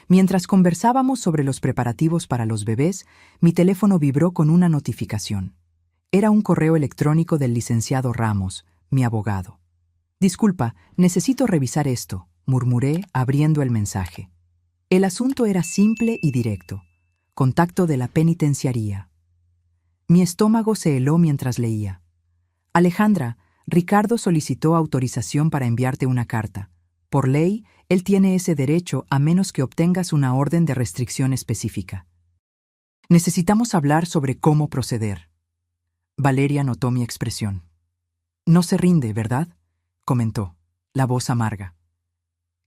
A: Mientras conversábamos sobre los preparativos para los bebés, mi teléfono vibró con una notificación. Era un correo electrónico del licenciado Ramos, mi abogado. Disculpa, necesito revisar esto, murmuré, abriendo el mensaje. El asunto era simple y directo. Contacto de la penitenciaría. Mi estómago se heló mientras leía. Alejandra, Ricardo solicitó autorización para enviarte una carta. Por ley, él tiene ese derecho a menos que obtengas una orden de restricción específica. Necesitamos hablar sobre cómo proceder. Valeria notó mi expresión. No se rinde, ¿verdad?, comentó, la voz amarga.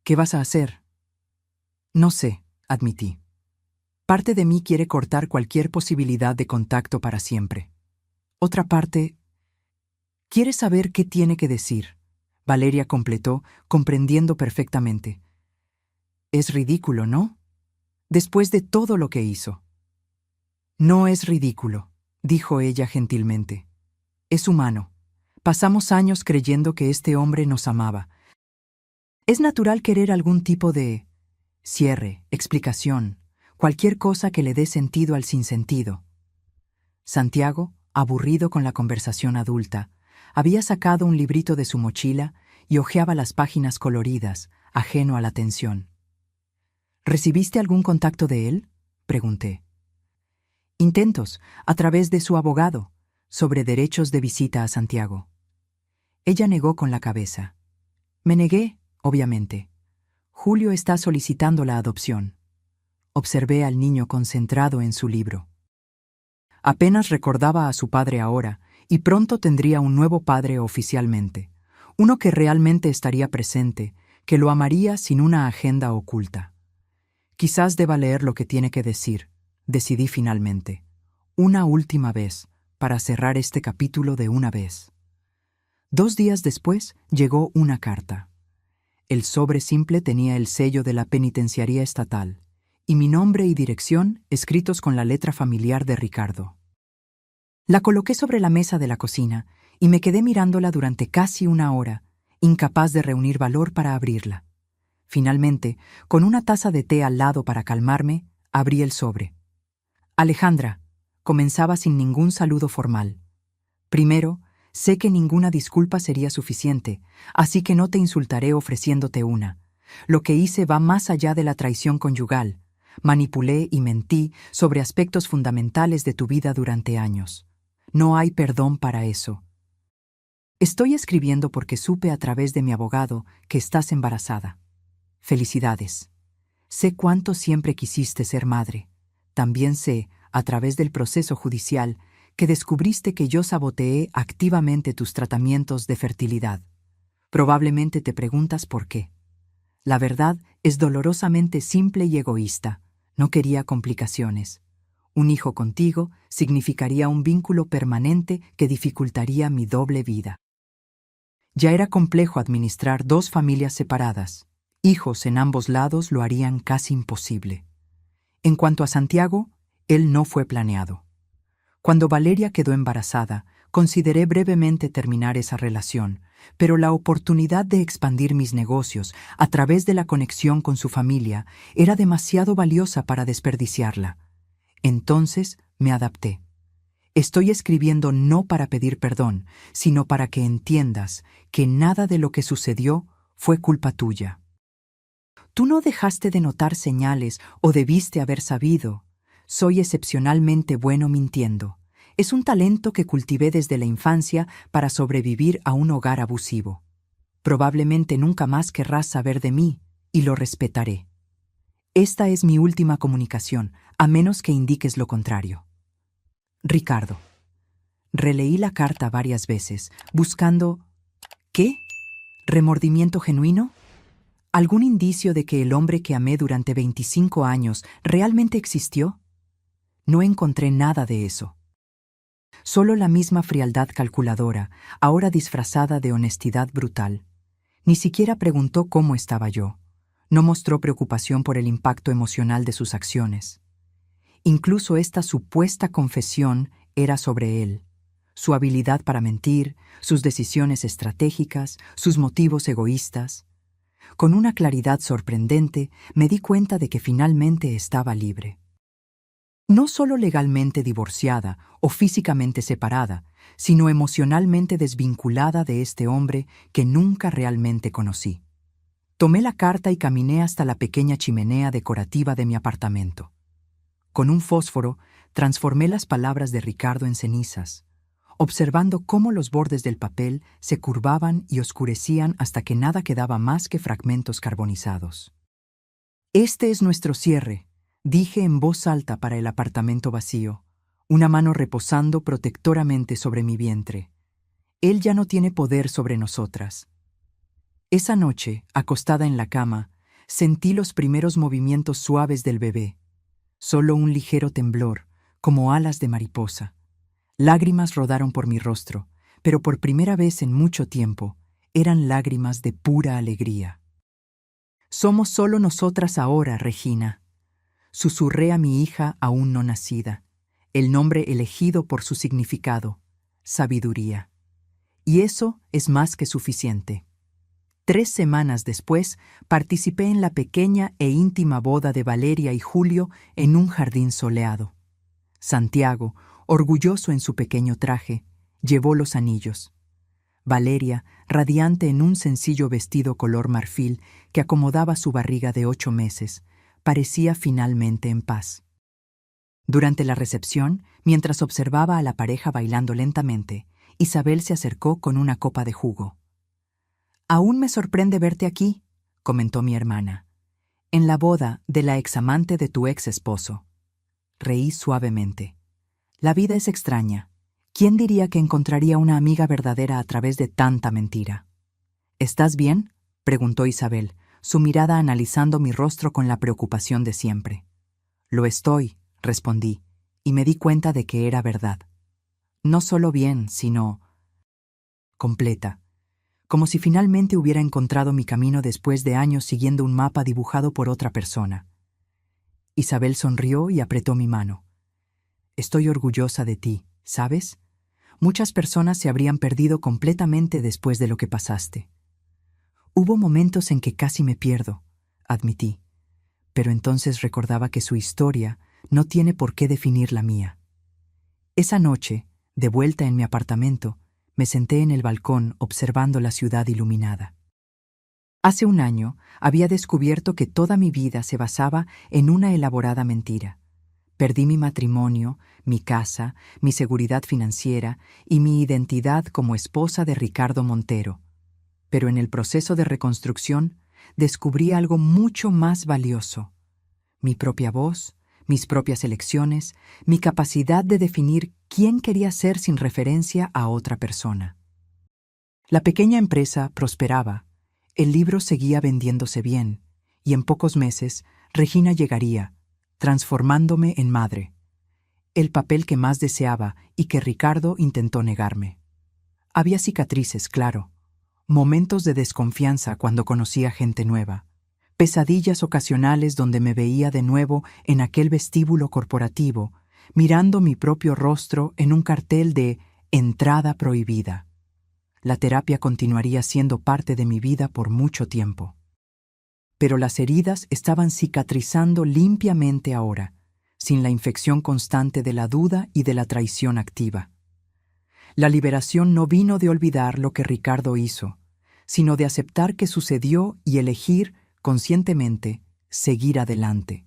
A: ¿Qué vas a hacer? No sé, admití. Parte de mí quiere cortar cualquier posibilidad de contacto para siempre. Otra parte quiere saber qué tiene que decir. Valeria completó, comprendiendo perfectamente. Es ridículo, ¿no? Después de todo lo que hizo. No es ridículo, dijo ella gentilmente. Es humano. Pasamos años creyendo que este hombre nos amaba. Es natural querer algún tipo de cierre, explicación, cualquier cosa que le dé sentido al sinsentido. Santiago, aburrido con la conversación adulta, había sacado un librito de su mochila y hojeaba las páginas coloridas, ajeno a la tensión. ¿Recibiste algún contacto de él?, pregunté. Intentos, a través de su abogado, sobre derechos de visita a Santiago. Ella negó con la cabeza. Me negué, obviamente. Julio está solicitando la adopción. Observé al niño concentrado en su libro. Apenas recordaba a su padre ahora, y pronto tendría un nuevo padre oficialmente, uno que realmente estaría presente, que lo amaría sin una agenda oculta. Quizás deba leer lo que tiene que decir, decidí finalmente, una última vez, para cerrar este capítulo de una vez. 2 días después llegó una carta. El sobre simple tenía el sello de la penitenciaría estatal, y mi nombre y dirección escritos con la letra familiar de Ricardo. La coloqué sobre la mesa de la cocina y me quedé mirándola durante casi 1 hora, incapaz de reunir valor para abrirla. Finalmente, con una taza de té al lado para calmarme, abrí el sobre. Alejandra, comenzaba sin ningún saludo formal. Primero, sé que ninguna disculpa sería suficiente, así que no te insultaré ofreciéndote una. Lo que hice va más allá de la traición conyugal. Manipulé y mentí sobre aspectos fundamentales de tu vida durante años. No hay perdón para eso. Estoy escribiendo porque supe a través de mi abogado que estás embarazada. Felicidades. Sé cuánto siempre quisiste ser madre. También sé, a través del proceso judicial, que descubriste que yo saboteé activamente tus tratamientos de fertilidad. Probablemente te preguntas por qué. La verdad es dolorosamente simple y egoísta. No quería complicaciones. Un hijo contigo significaría un vínculo permanente que dificultaría mi doble vida. Ya era complejo administrar 2 familias separadas. Hijos en ambos lados lo harían casi imposible. En cuanto a Santiago, él no fue planeado. Cuando Valeria quedó embarazada, consideré brevemente terminar esa relación, pero la oportunidad de expandir mis negocios a través de la conexión con su familia era demasiado valiosa para desperdiciarla. Entonces me adapté. Estoy escribiendo no para pedir perdón, sino para que entiendas que nada de lo que sucedió fue culpa tuya. Tú no dejaste de notar señales o debiste haber sabido. Soy excepcionalmente bueno mintiendo. Es un talento que cultivé desde la infancia para sobrevivir a un hogar abusivo. Probablemente nunca más querrás saber de mí, y lo respetaré. Esta es mi última comunicación, a menos que indiques lo contrario. Ricardo. Releí la carta varias veces, buscando ¿Qué? ¿Remordimiento genuino? ¿Algún indicio de que el hombre que amé durante 25 años realmente existió? No encontré nada de eso. Solo la misma frialdad calculadora, ahora disfrazada de honestidad brutal. Ni siquiera preguntó cómo estaba yo. No mostró preocupación por el impacto emocional de sus acciones. Incluso esta supuesta confesión era sobre él. Su habilidad para mentir, sus decisiones estratégicas, sus motivos egoístas. Con una claridad sorprendente, me di cuenta de que finalmente estaba libre. No solo legalmente divorciada o físicamente separada, sino emocionalmente desvinculada de este hombre que nunca realmente conocí. Tomé la carta y caminé hasta la pequeña chimenea decorativa de mi apartamento. Con un fósforo, transformé las palabras de Ricardo en cenizas, observando cómo los bordes del papel se curvaban y oscurecían hasta que nada quedaba más que fragmentos carbonizados. «Este es nuestro cierre», dije en voz alta para el apartamento vacío, una mano reposando protectoramente sobre mi vientre. Él ya no tiene poder sobre nosotras. Esa noche, acostada en la cama, sentí los primeros movimientos suaves del bebé. Solo un ligero temblor, como alas de mariposa. Lágrimas rodaron por mi rostro, pero por primera vez en mucho tiempo, eran lágrimas de pura alegría. «Somos solo nosotras ahora, Regina», susurré a mi hija aún no nacida, el nombre elegido por su significado, sabiduría. Y eso es más que suficiente. 3 semanas después, participé en la pequeña e íntima boda de Valeria y Julio en un jardín soleado. Santiago, orgulloso en su pequeño traje, llevó los anillos. Valeria, radiante en un sencillo vestido color marfil que acomodaba su barriga de 8 meses, parecía finalmente en paz. Durante la recepción, mientras observaba a la pareja bailando lentamente, Isabel se acercó con una copa de jugo. «Aún me sorprende verte aquí», comentó mi hermana. «En la boda de la examante de tu ex esposo». Reí suavemente. La vida es extraña. ¿Quién diría que encontraría una amiga verdadera a través de tanta mentira? «¿Estás bien?», preguntó Isabel, su mirada analizando mi rostro con la preocupación de siempre. «Lo estoy», respondí, y me di cuenta de que era verdad. No solo bien, sino completa. Como si finalmente hubiera encontrado mi camino después de años siguiendo un mapa dibujado por otra persona. Isabel sonrió y apretó mi mano. «Estoy orgullosa de ti, ¿sabes? Muchas personas se habrían perdido completamente después de lo que pasaste». «Hubo momentos en que casi me pierdo», admití, pero entonces recordaba que su historia no tiene por qué definir la mía. Esa noche, de vuelta en mi apartamento, me senté en el balcón observando la ciudad iluminada. Hace un año había descubierto que toda mi vida se basaba en una elaborada mentira. Perdí mi matrimonio, mi casa, mi seguridad financiera y mi identidad como esposa de Ricardo Montero. Pero en el proceso de reconstrucción descubrí algo mucho más valioso: mi propia voz, mis propias elecciones, mi capacidad de definir quién quería ser sin referencia a otra persona. La pequeña empresa prosperaba, el libro seguía vendiéndose bien, y en pocos meses Regina llegaría, transformándome en madre, el papel que más deseaba y que Ricardo intentó negarme. Había cicatrices, claro, momentos de desconfianza cuando conocía gente nueva, pesadillas ocasionales donde me veía de nuevo en aquel vestíbulo corporativo, mirando mi propio rostro en un cartel de «Entrada prohibida». La terapia continuaría siendo parte de mi vida por mucho tiempo. Pero las heridas estaban cicatrizando limpiamente ahora, sin la infección constante de la duda y de la traición activa. La liberación no vino de olvidar lo que Ricardo hizo, sino de aceptar que sucedió y elegir, conscientemente, seguir adelante,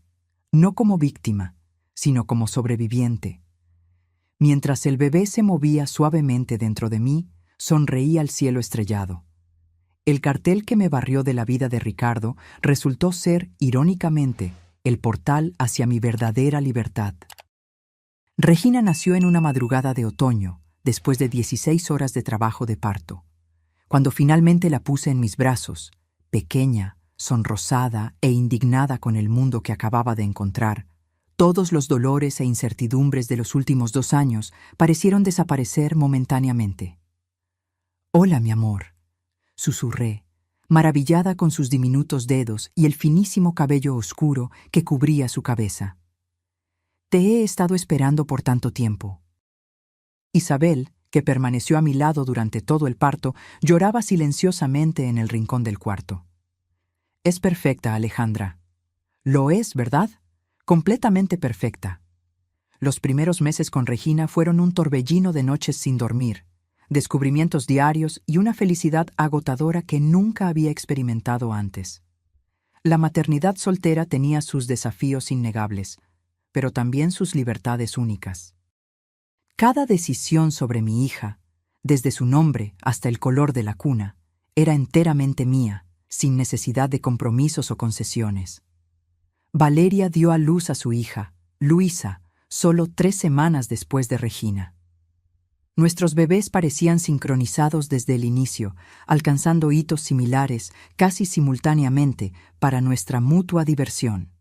A: no como víctima, sino como sobreviviente. Mientras el bebé se movía suavemente dentro de mí, sonreí al cielo estrellado. El cartel que me barrió de la vida de Ricardo resultó ser, irónicamente, el portal hacia mi verdadera libertad. Regina nació en una madrugada de otoño, después de 16 horas de trabajo de parto. Cuando finalmente la puse en mis brazos, pequeña, sonrosada e indignada con el mundo que acababa de encontrar, todos los dolores e incertidumbres de los últimos 2 años parecieron desaparecer momentáneamente. «Hola, mi amor», susurré, maravillada con sus diminutos dedos y el finísimo cabello oscuro que cubría su cabeza. «Te he estado esperando por tanto tiempo». Isabel, que permaneció a mi lado durante todo el parto, lloraba silenciosamente en el rincón del cuarto. «Es perfecta, Alejandra». «Lo es, ¿verdad? Completamente perfecta». Los primeros meses con Regina fueron un torbellino de noches sin dormir, descubrimientos diarios y una felicidad agotadora que nunca había experimentado antes. La maternidad soltera tenía sus desafíos innegables, pero también sus libertades únicas. Cada decisión sobre mi hija, desde su nombre hasta el color de la cuna, era enteramente mía, sin necesidad de compromisos o concesiones. Valeria dio a luz a su hija, Luisa, solo 3 semanas después de Regina. Nuestros bebés parecían sincronizados desde el inicio, alcanzando hitos similares casi simultáneamente para nuestra mutua diversión.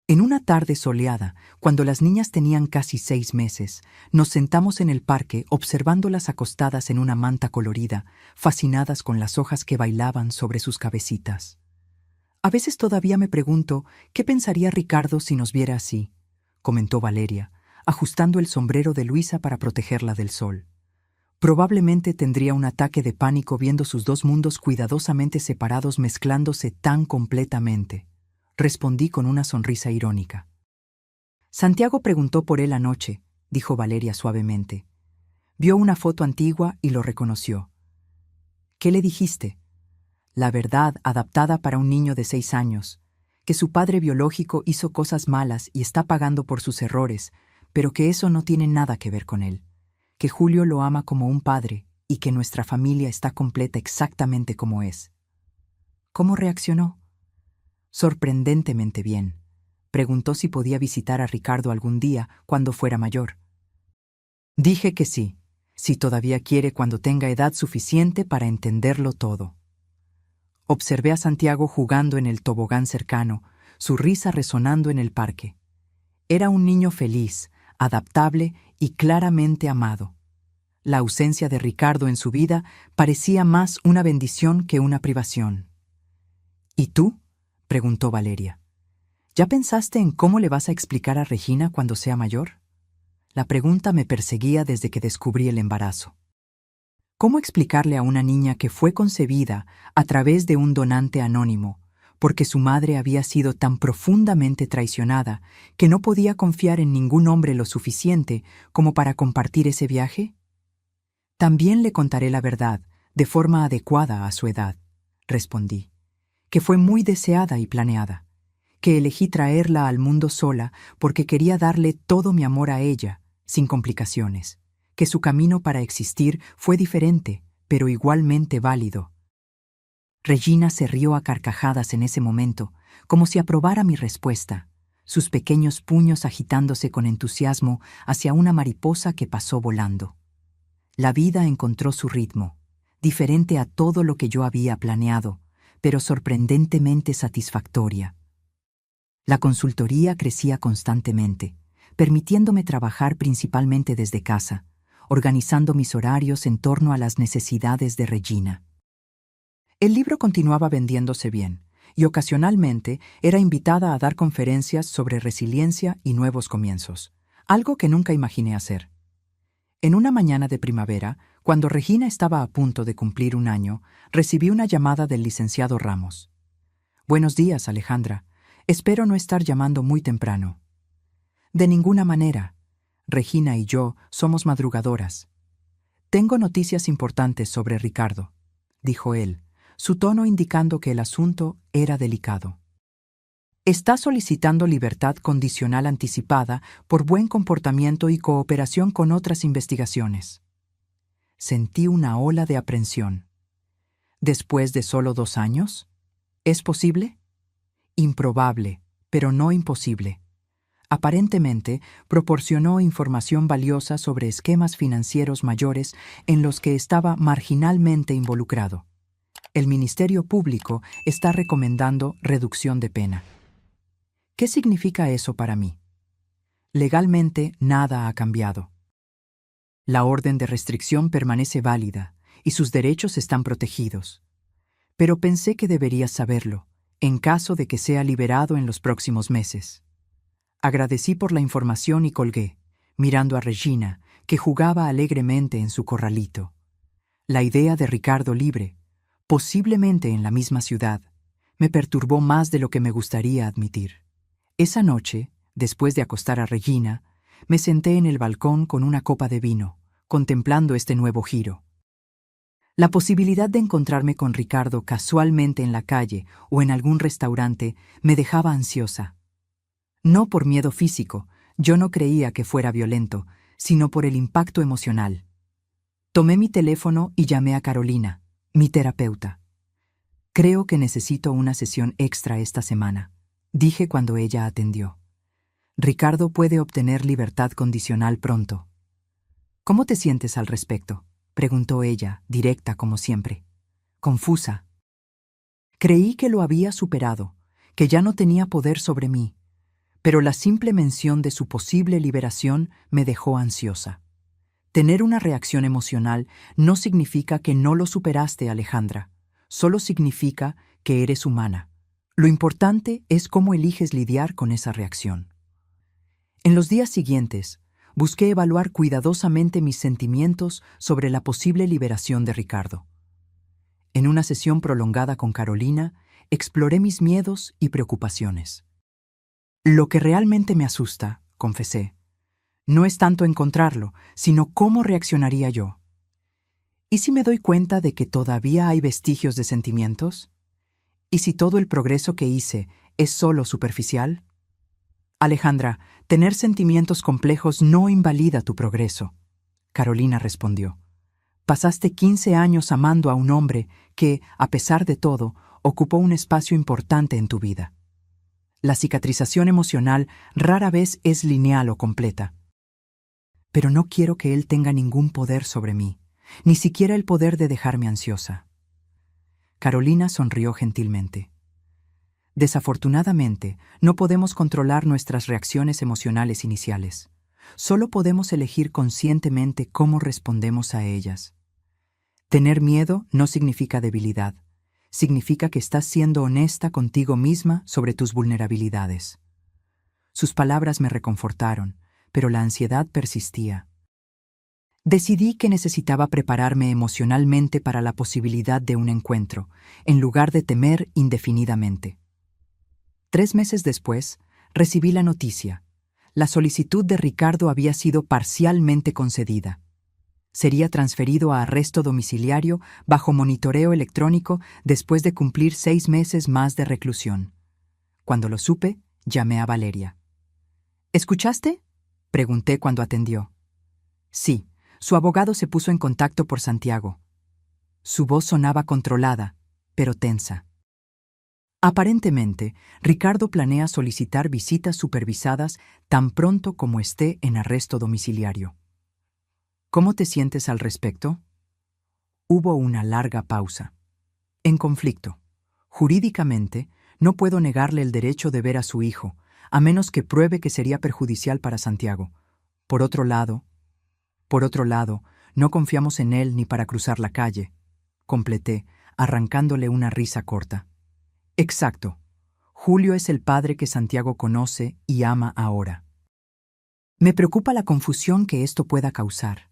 A: En una tarde soleada, cuando las niñas tenían casi 6 meses, nos sentamos en el parque observándolas acostadas en una manta colorida, fascinadas con las hojas que bailaban sobre sus cabecitas. A veces todavía me pregunto qué pensaría Ricardo si nos viera así, comentó Valeria, ajustando el sombrero de Luisa para protegerla del sol. Probablemente tendría un ataque de pánico viendo sus 2 mundos cuidadosamente separados mezclándose tan completamente. Respondí con una sonrisa irónica. Santiago preguntó por él anoche, dijo Valeria suavemente. Vio una foto antigua y lo reconoció. ¿Qué le dijiste? La verdad adaptada para un niño de 6 años, que su padre biológico hizo cosas malas y está pagando por sus errores, pero que eso no tiene nada que ver con él, que Julio lo ama como un padre y que nuestra familia está completa exactamente como es. ¿Cómo reaccionó? Sorprendentemente bien. Preguntó si podía visitar a Ricardo algún día cuando fuera mayor. Dije que sí, si todavía quiere cuando tenga edad suficiente para entenderlo todo. Observé a Santiago jugando en el tobogán cercano, su risa resonando en el parque. Era un niño feliz, adaptable y claramente amado. La ausencia de Ricardo en su vida parecía más una bendición que una privación. ¿Y tú?, preguntó Valeria. ¿Ya pensaste en cómo le vas a explicar a Regina cuando sea mayor? La pregunta me perseguía desde que descubrí el embarazo. ¿Cómo explicarle a una niña que fue concebida a través de un donante anónimo, porque su madre había sido tan profundamente traicionada que no podía confiar en ningún hombre lo suficiente como para compartir ese viaje? También le contaré la verdad, de forma adecuada a su edad, respondí, que fue muy deseada y planeada, que elegí traerla al mundo sola porque quería darle todo mi amor a ella, sin complicaciones, que su camino para existir fue diferente, pero igualmente válido. Regina se rió a carcajadas en ese momento, como si aprobara mi respuesta, sus pequeños puños agitándose con entusiasmo hacia una mariposa que pasó volando. La vida encontró su ritmo, diferente a todo lo que yo había planeado, pero sorprendentemente satisfactoria. La consultoría crecía constantemente, permitiéndome trabajar principalmente desde casa, organizando mis horarios en torno a las necesidades de Regina. El libro continuaba vendiéndose bien, y ocasionalmente era invitada a dar conferencias sobre resiliencia y nuevos comienzos, algo que nunca imaginé hacer. En una mañana de primavera, cuando Regina estaba a punto de cumplir 1 año, recibí una llamada del licenciado Ramos. «Buenos días, Alejandra. Espero no estar llamando muy temprano». «De ninguna manera. Regina y yo somos madrugadoras». «Tengo noticias importantes sobre Ricardo», dijo él, su tono indicando que el asunto era delicado. «Está solicitando libertad condicional anticipada por buen comportamiento y cooperación con otras investigaciones». Sentí una ola de aprensión. ¿Después de solo 2 años? ¿Es posible? Improbable, pero no imposible. Aparentemente, proporcionó información valiosa sobre esquemas financieros mayores en los que estaba marginalmente involucrado. El Ministerio Público está recomendando reducción de pena. ¿Qué significa eso para mí? Legalmente, nada ha cambiado. La orden de restricción permanece válida y sus derechos están protegidos. Pero pensé que deberías saberlo, en caso de que sea liberado en los próximos meses. Agradecí por la información y colgué, mirando a Regina, que jugaba alegremente en su corralito. La idea de Ricardo libre, posiblemente en la misma ciudad, me perturbó más de lo que me gustaría admitir. Esa noche, después de acostar a Regina, me senté en el balcón con una copa de vino, contemplando este nuevo giro. La posibilidad de encontrarme con Ricardo casualmente en la calle o en algún restaurante me dejaba ansiosa. No por miedo físico, yo no creía que fuera violento, sino por el impacto emocional. Tomé mi teléfono y llamé a Carolina, mi terapeuta. Creo que necesito una sesión extra esta semana, dije cuando ella atendió. Ricardo puede obtener libertad condicional pronto. ¿Cómo te sientes al respecto?, preguntó ella, directa como siempre. Confusa. Creí que lo había superado, que ya no tenía poder sobre mí, pero la simple mención de su posible liberación me dejó ansiosa. Tener una reacción emocional no significa que no lo superaste, Alejandra. Solo significa que eres humana. Lo importante es cómo eliges lidiar con esa reacción. En los días siguientes, busqué evaluar cuidadosamente mis sentimientos sobre la posible liberación de Ricardo. En una sesión prolongada con Carolina, exploré mis miedos y preocupaciones. Lo que realmente me asusta, confesé, no es tanto encontrarlo, sino cómo reaccionaría yo. ¿Y si me doy cuenta de que todavía hay vestigios de sentimientos? ¿Y si todo el progreso que hice es solo superficial? Alejandra, tener sentimientos complejos no invalida tu progreso. Carolina respondió. Pasaste 15 años amando a un hombre que, a pesar de todo, ocupó un espacio importante en tu vida. La cicatrización emocional rara vez es lineal o completa. Pero no quiero que él tenga ningún poder sobre mí, ni siquiera el poder de dejarme ansiosa. Carolina sonrió gentilmente. Desafortunadamente, no podemos controlar nuestras reacciones emocionales iniciales. Solo podemos elegir conscientemente cómo respondemos a ellas. Tener miedo no significa debilidad. Significa que estás siendo honesta contigo misma sobre tus vulnerabilidades. Sus palabras me reconfortaron, pero la ansiedad persistía. Decidí que necesitaba prepararme emocionalmente para la posibilidad de un encuentro, en lugar de temer indefinidamente. 3 meses después, recibí la noticia. La solicitud de Ricardo había sido parcialmente concedida. Sería transferido a arresto domiciliario bajo monitoreo electrónico después de cumplir 6 meses más de reclusión. Cuando lo supe, llamé a Valeria. ¿Escuchaste?, pregunté cuando atendió. Sí, su abogado se puso en contacto por Santiago. Su voz sonaba controlada, pero tensa. Aparentemente, Ricardo planea solicitar visitas supervisadas tan pronto como esté en arresto domiciliario. ¿Cómo te sientes al respecto? Hubo una larga pausa. En conflicto. Jurídicamente, no puedo negarle el derecho de ver a su hijo, a menos que pruebe que sería perjudicial para Santiago. Por otro lado, no confiamos en él ni para cruzar la calle, completé, arrancándole una risa corta. Exacto. Julio es el padre que Santiago conoce y ama ahora. Me preocupa la confusión que esto pueda causar.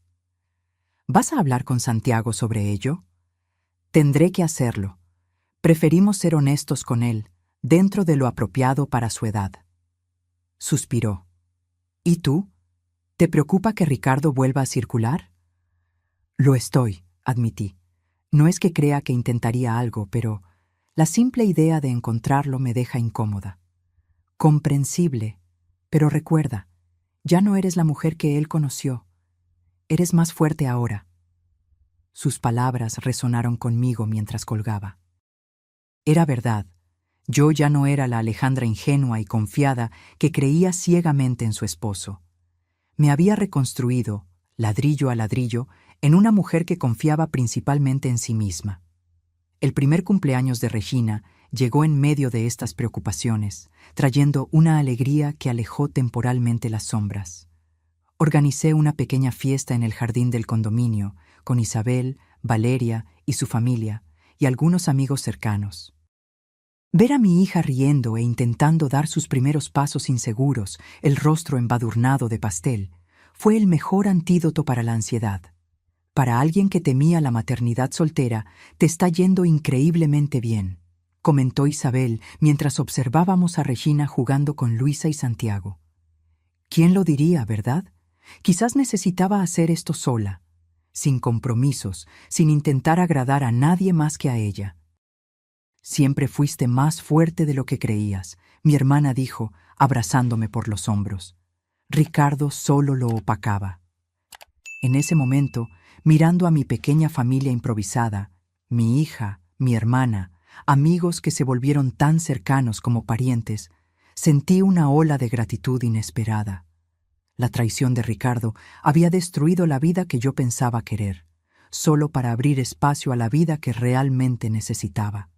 A: ¿Vas a hablar con Santiago sobre ello? Tendré que hacerlo. Preferimos ser honestos con él, dentro de lo apropiado para su edad. Suspiró. ¿Y tú? ¿Te preocupa que Ricardo vuelva a circular? Lo estoy, admití. No es que crea que intentaría algo, pero la simple idea de encontrarlo me deja incómoda. Comprensible, pero recuerda, ya no eres la mujer que él conoció. Eres más fuerte ahora. Sus palabras resonaron conmigo mientras colgaba. Era verdad. Yo ya no era la Alejandra ingenua y confiada que creía ciegamente en su esposo. Me había reconstruido, ladrillo a ladrillo, en una mujer que confiaba principalmente en sí misma. El primer cumpleaños de Regina llegó en medio de estas preocupaciones, trayendo una alegría que alejó temporalmente las sombras. Organicé una pequeña fiesta en el jardín del condominio, con Isabel, Valeria y su familia, y algunos amigos cercanos. Ver a mi hija riendo e intentando dar sus primeros pasos inseguros, el rostro embadurnado de pastel, fue el mejor antídoto para la ansiedad. Para alguien que temía la maternidad soltera, te está yendo increíblemente bien, comentó Isabel mientras observábamos a Regina jugando con Luisa y Santiago. ¿Quién lo diría, verdad? Quizás necesitaba hacer esto sola, sin compromisos, sin intentar agradar a nadie más que a ella. Siempre fuiste más fuerte de lo que creías, mi hermana dijo, abrazándome por los hombros. Ricardo solo lo opacaba. En ese momento, mirando a mi pequeña familia improvisada, mi hija, mi hermana, amigos que se volvieron tan cercanos como parientes, sentí una ola de gratitud inesperada. La traición de Ricardo había destruido la vida que yo pensaba querer, solo para abrir espacio a la vida que realmente necesitaba.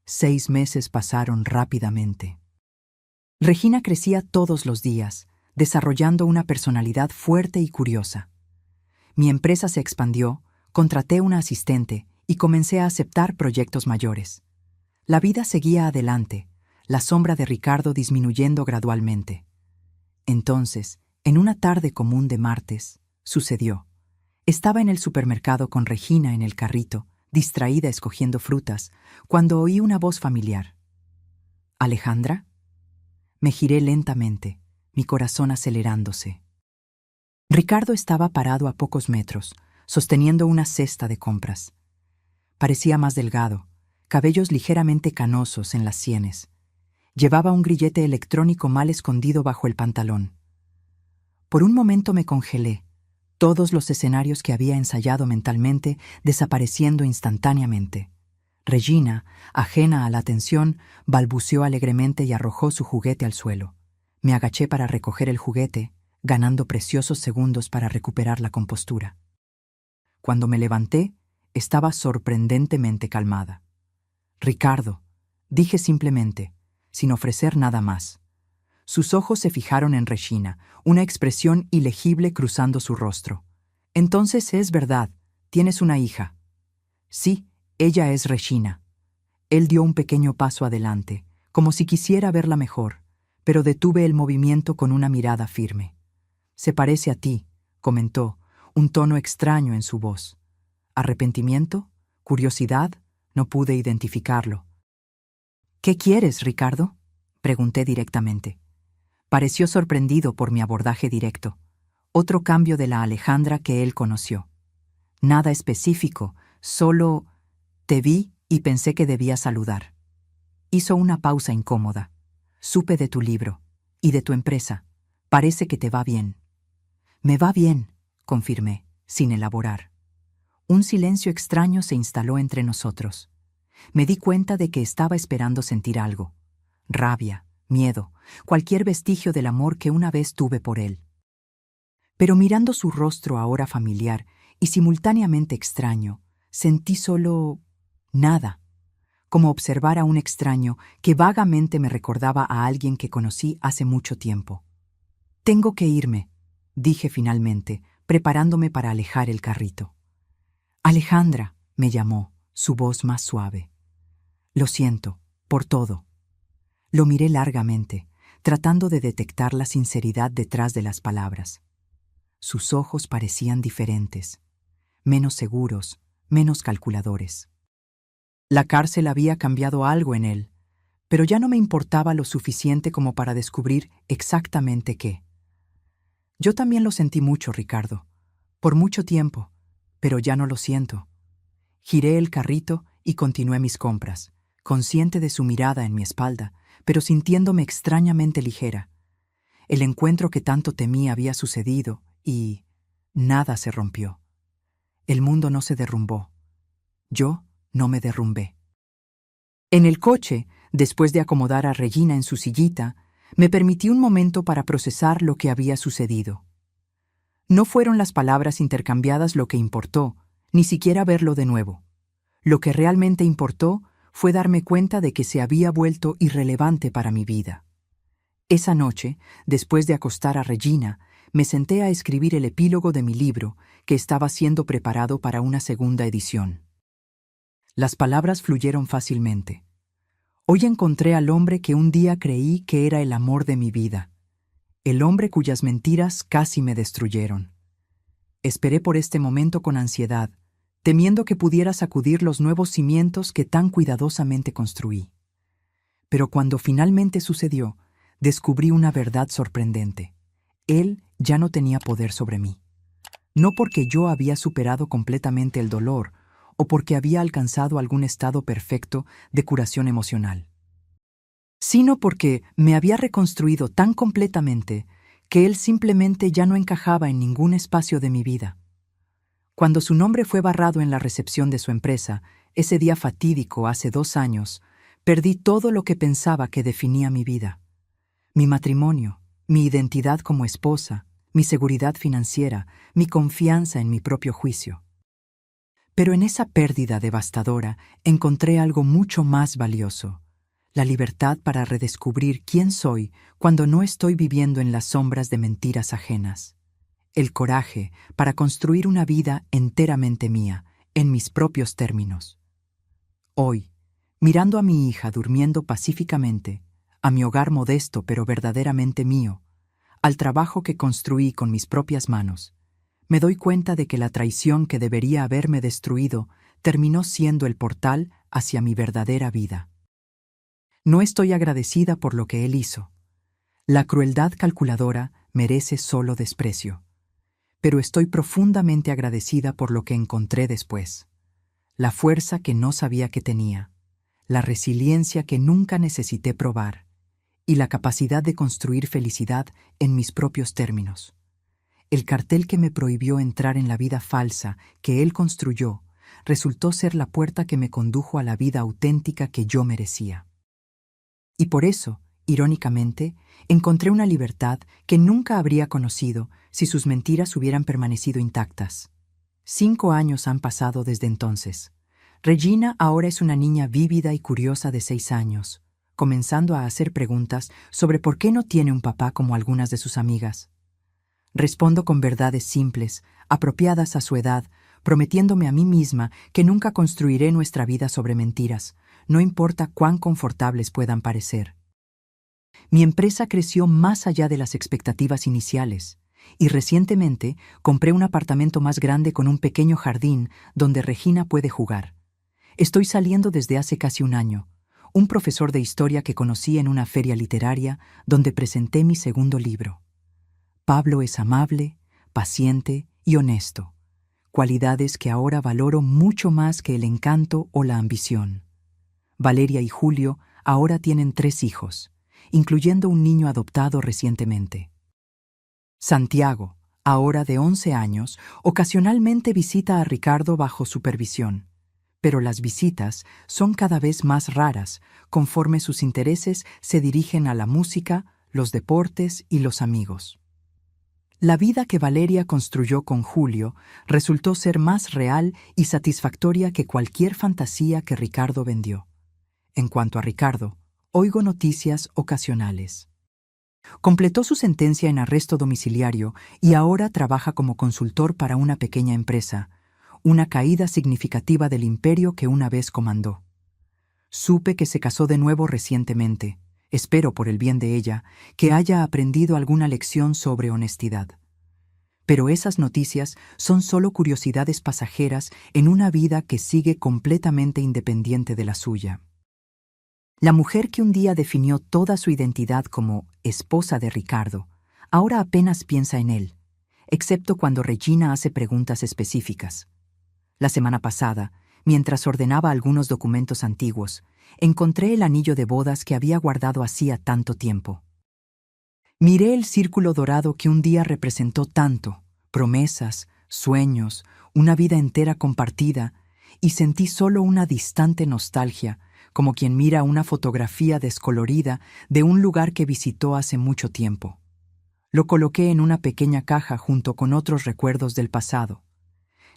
A: 6 meses pasaron rápidamente. Regina crecía todos los días, desarrollando una personalidad fuerte y curiosa. Mi empresa se expandió, contraté una asistente y comencé a aceptar proyectos mayores. La vida seguía adelante, la sombra de Ricardo disminuyendo gradualmente. Entonces, en una tarde común de martes, sucedió. Estaba en el supermercado con Regina en el carrito, distraída escogiendo frutas, cuando oí una voz familiar. ¿Alejandra? Me giré lentamente, mi corazón acelerándose. Ricardo estaba parado a pocos metros, sosteniendo una cesta de compras. Parecía más delgado, cabellos ligeramente canosos en las sienes. Llevaba un grillete electrónico mal escondido bajo el pantalón. Por un momento me congelé, todos los escenarios que había ensayado mentalmente desapareciendo instantáneamente. Regina, ajena a la atención, balbuceó alegremente y arrojó su juguete al suelo. Me agaché para recoger el juguete, ganando preciosos segundos para recuperar la compostura. Cuando me levanté, estaba sorprendentemente calmada. «Ricardo», dije simplemente, sin ofrecer nada más. Sus ojos se fijaron en Regina, una expresión ilegible cruzando su rostro. «Entonces es verdad, tienes una hija». «Sí, ella es Regina». Él dio un pequeño paso adelante, como si quisiera verla mejor, pero detuve el movimiento con una mirada firme. «Se parece a ti», comentó, un tono extraño en su voz. ¿Arrepentimiento? ¿Curiosidad? No pude identificarlo. «¿Qué quieres, Ricardo?», pregunté directamente. Pareció sorprendido por mi abordaje directo. Otro cambio de la Alejandra que él conoció. Nada específico, solo te vi y pensé que debía saludar. Hizo una pausa incómoda. Supe de tu libro y de tu empresa. Parece que te va bien. Me va bien, confirmé, sin elaborar. Un silencio extraño se instaló entre nosotros. Me di cuenta de que estaba esperando sentir algo. Rabia, miedo, cualquier vestigio del amor que una vez tuve por él. Pero mirando su rostro ahora familiar y simultáneamente extraño, sentí solo nada, como observar a un extraño que vagamente me recordaba a alguien que conocí hace mucho tiempo. «Tengo que irme», dije finalmente, preparándome para alejar el carrito. «Alejandra», me llamó, su voz más suave. «Lo siento, por todo». Lo miré largamente, tratando de detectar la sinceridad detrás de las palabras. Sus ojos parecían diferentes, menos seguros, menos calculadores. La cárcel había cambiado algo en él, pero ya no me importaba lo suficiente como para descubrir exactamente qué. Yo también lo sentí mucho, Ricardo, por mucho tiempo, pero ya no lo siento. Giré el carrito y continué mis compras, consciente de su mirada en mi espalda, pero sintiéndome extrañamente ligera. El encuentro que tanto temí había sucedido y nada se rompió. El mundo no se derrumbó. Yo no me derrumbé. En el coche, Después de acomodar a Regina en su sillita, me permití un momento para procesar lo que había sucedido. No fueron las palabras intercambiadas lo que importó, ni siquiera verlo de nuevo. Lo que realmente importó fue darme cuenta de que se había vuelto irrelevante para mi vida. Esa noche, después de acostar a Regina, me senté a escribir el epílogo de mi libro, que estaba siendo preparado para una segunda edición. Las palabras fluyeron fácilmente. Hoy encontré al hombre que un día creí que era el amor de mi vida, el hombre cuyas mentiras casi me destruyeron. Esperé por este momento con ansiedad, temiendo que pudiera sacudir los nuevos cimientos que tan cuidadosamente construí. Pero cuando finalmente sucedió, descubrí una verdad sorprendente. Él ya no tenía poder sobre mí. No porque yo había superado completamente el dolor o porque había alcanzado algún estado perfecto de curación emocional, sino porque me había reconstruido tan completamente que él simplemente ya no encajaba en ningún espacio de mi vida. Cuando su nombre fue barrado en la recepción de su empresa, ese día fatídico hace 2 años, perdí todo lo que pensaba que definía mi vida. Mi matrimonio, mi identidad como esposa, mi seguridad financiera, mi confianza en mi propio juicio. Pero en esa pérdida devastadora encontré algo mucho más valioso: la libertad para redescubrir quién soy cuando no estoy viviendo en las sombras de mentiras ajenas. El coraje para construir una vida enteramente mía, en mis propios términos. Hoy, mirando a mi hija durmiendo pacíficamente, a mi hogar modesto pero verdaderamente mío, al trabajo que construí con mis propias manos, me doy cuenta de que la traición que debería haberme destruido terminó siendo el portal hacia mi verdadera vida. No estoy agradecida por lo que él hizo. La crueldad calculadora merece solo desprecio. Pero estoy profundamente agradecida por lo que encontré después. La fuerza que no sabía que tenía, la resiliencia que nunca necesité probar, y la capacidad de construir felicidad en mis propios términos. El cartel que me prohibió entrar en la vida falsa que él construyó resultó ser la puerta que me condujo a la vida auténtica que yo merecía. Y por eso, irónicamente, encontré una libertad que nunca habría conocido si sus mentiras hubieran permanecido intactas. 5 años han pasado desde entonces. Regina ahora es una niña vívida y curiosa de 6 años, comenzando a hacer preguntas sobre por qué no tiene un papá como algunas de sus amigas. Respondo con verdades simples, apropiadas a su edad, prometiéndome a mí misma que nunca construiré nuestra vida sobre mentiras, no importa cuán confortables puedan parecer. Mi empresa creció más allá de las expectativas iniciales, y recientemente compré un apartamento más grande con un pequeño jardín donde Regina puede jugar. Estoy saliendo desde hace casi 1 año, un profesor de historia que conocí en una feria literaria donde presenté mi segundo libro. Pablo es amable, paciente y honesto, cualidades que ahora valoro mucho más que el encanto o la ambición. Valeria y Julio ahora tienen 3 hijos, incluyendo un niño adoptado recientemente. Santiago, ahora de 11 años, ocasionalmente visita a Ricardo bajo supervisión, pero las visitas son cada vez más raras conforme sus intereses se dirigen a la música, los deportes y los amigos. La vida que Valeria construyó con Julio resultó ser más real y satisfactoria que cualquier fantasía que Ricardo vendió. En cuanto a Ricardo, oigo noticias ocasionales. Completó su sentencia en arresto domiciliario y ahora trabaja como consultor para una pequeña empresa, una caída significativa del imperio que una vez comandó. Supe que se casó de nuevo recientemente. Espero, por el bien de ella, que haya aprendido alguna lección sobre honestidad. Pero esas noticias son solo curiosidades pasajeras en una vida que sigue completamente independiente de la suya. La mujer que un día definió toda su identidad como esposa de Ricardo, ahora apenas piensa en él, excepto cuando Regina hace preguntas específicas. La semana pasada, mientras ordenaba algunos documentos antiguos, encontré el anillo de bodas que había guardado hacía tanto tiempo. Miré el círculo dorado que un día representó tanto, promesas, sueños, una vida entera compartida, y sentí solo una distante nostalgia, como quien mira una fotografía descolorida de un lugar que visitó hace mucho tiempo. Lo coloqué en una pequeña caja junto con otros recuerdos del pasado,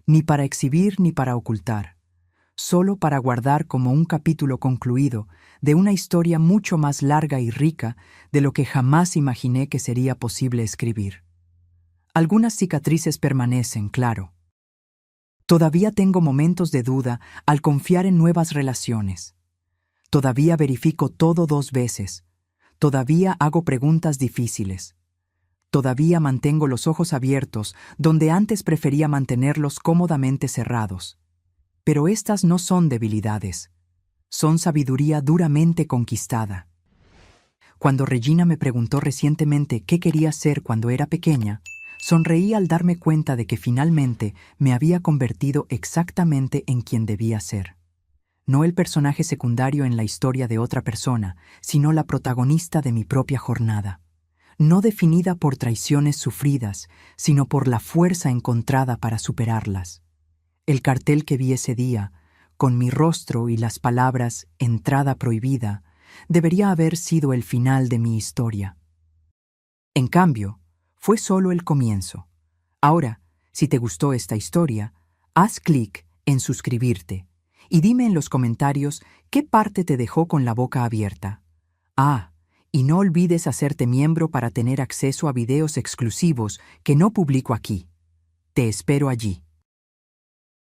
A: ni para exhibir ni para ocultar, solo para guardar como un capítulo concluido de una historia mucho más larga y rica de lo que jamás imaginé que sería posible escribir. Algunas cicatrices permanecen, claro. Todavía tengo momentos de duda al confiar en nuevas relaciones. Todavía verifico todo 2 veces. Todavía hago preguntas difíciles. Todavía mantengo los ojos abiertos donde antes prefería mantenerlos cómodamente cerrados. Pero estas no son debilidades. Son sabiduría duramente conquistada. Cuando Regina me preguntó recientemente qué quería ser cuando era pequeña, sonreí al darme cuenta de que finalmente me había convertido exactamente en quien debía ser. No el personaje secundario en la historia de otra persona, sino la protagonista de mi propia jornada. No definida por traiciones sufridas, sino por la fuerza encontrada para superarlas. El cartel que vi ese día, con mi rostro y las palabras "entrada prohibida", debería haber sido el final de mi historia. En cambio, fue solo el comienzo. Ahora, si te gustó esta historia, haz clic en suscribirte y dime en los comentarios qué parte te dejó con la boca abierta. Y no olvides hacerte miembro para tener acceso a videos exclusivos que no publico aquí. Te espero allí.